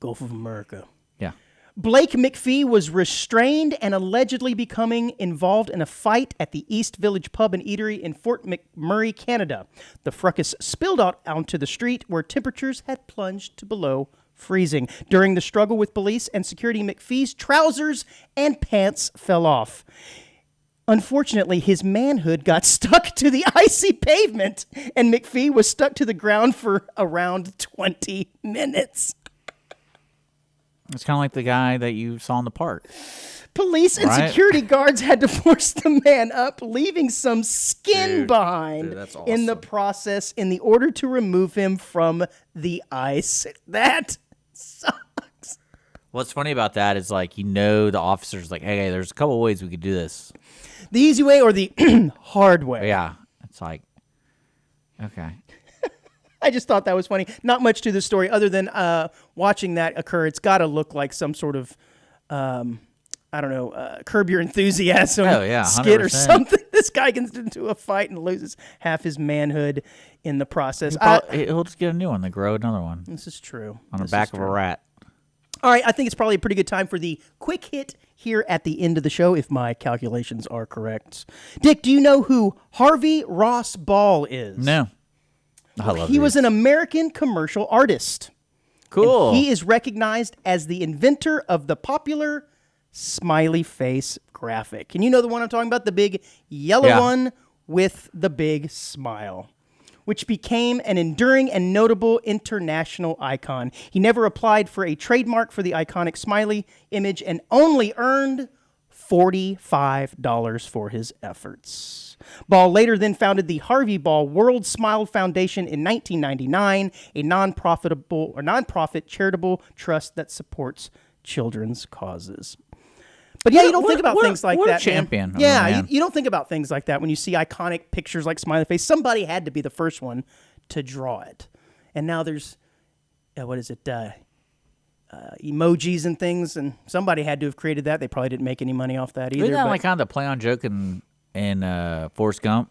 Gulf of America. Yeah. Blake McPhee was restrained and allegedly becoming involved in a fight at the East Village Pub and Eatery in Fort McMurray, Canada. The fracas spilled out onto the street where temperatures had plunged to below freezing. During the struggle with police and security, McPhee's trousers and pants fell off. Unfortunately, his manhood got stuck to the icy pavement, and McPhee was stuck to the ground for around 20 minutes. It's kind of like the guy that you saw in the park. Police and security guards had to force the man up, leaving some skin behind in the process in the order to remove him from the ice. That sucks. What's funny about that is like, the officer's like, hey, there's a couple ways we could do this. The easy way or the hard way? Yeah. It's like, okay. I just thought that was funny. Not much to the story other than watching that occur. It's got to look like some sort of, Curb Your Enthusiasm skit or something. This guy gets into a fight and loses half his manhood in the process. He'll just get a new one. They grow another one. This is true. On the back of a rat. All right, I think it's probably a pretty good time for the quick hit here at the end of the show, if my calculations are correct. Dick, do you know who Harvey Ross Ball is? No. He was an American commercial artist. Cool. And he is recognized as the inventor of the popular smiley face graphic. And you know the one I'm talking about, the big yellow one with the big smile, which became an enduring and notable international icon. He never applied for a trademark for the iconic smiley image and only earned $45 for his efforts. Ball later then founded the Harvey Ball World Smile Foundation in 1999, a nonprofit charitable trust that supports children's causes. But yeah, you don't think about things like that. What a champion. Yeah, you don't think about things like that when you see iconic pictures like smiley face. Somebody had to be the first one to draw it. And now there's, emojis and things, and somebody had to have created that. They probably didn't make any money off that either. Isn't that like kind of the play on joke in Forrest Gump?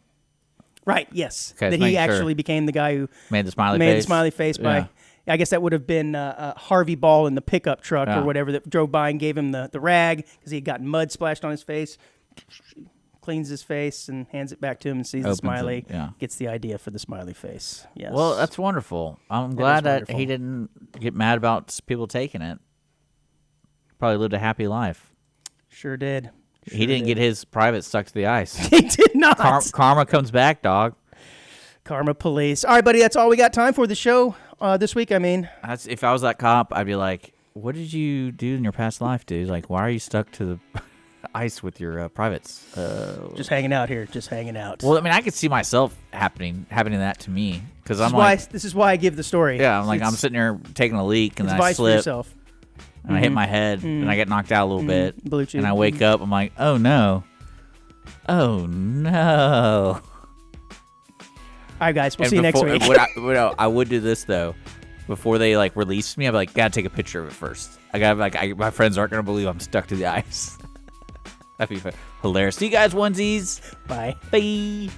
Right, yes. Okay, that he actually became the guy who made the smiley face by, I guess that would have been Harvey Ball in the pickup truck or whatever that drove by and gave him the rag because he had gotten mud splashed on his face. Cleans his face and hands it back to him and sees the smiley. Gets the idea for the smiley face. Yes. Well, that's wonderful. I'm glad that he didn't get mad about people taking it. Probably lived a happy life. Sure did. He didn't get his private stuck to the ice. He did not. Karma comes back, dog. Karma police. All right, buddy, that's all we got time for the show this week. I mean, if I was that cop, I'd be like, what did you do in your past life, dude? Like, why are you stuck to the ice with your privates? Just hanging out here, just hanging out. Well, I mean, I could see myself happening that to me because this is why I give the story. Yeah, I'm sitting here taking a leak and then I slip and I hit my head and I get knocked out a little bit. Blue Chew. And I wake up, I'm like, oh no. Oh no. All right, guys, we'll see you next week. I would do this though. Before they release me, I'd be like, gotta take a picture of it first. My friends aren't gonna believe I'm stuck to the ice. That'd be hilarious. See you guys, onesies. Bye. Bye.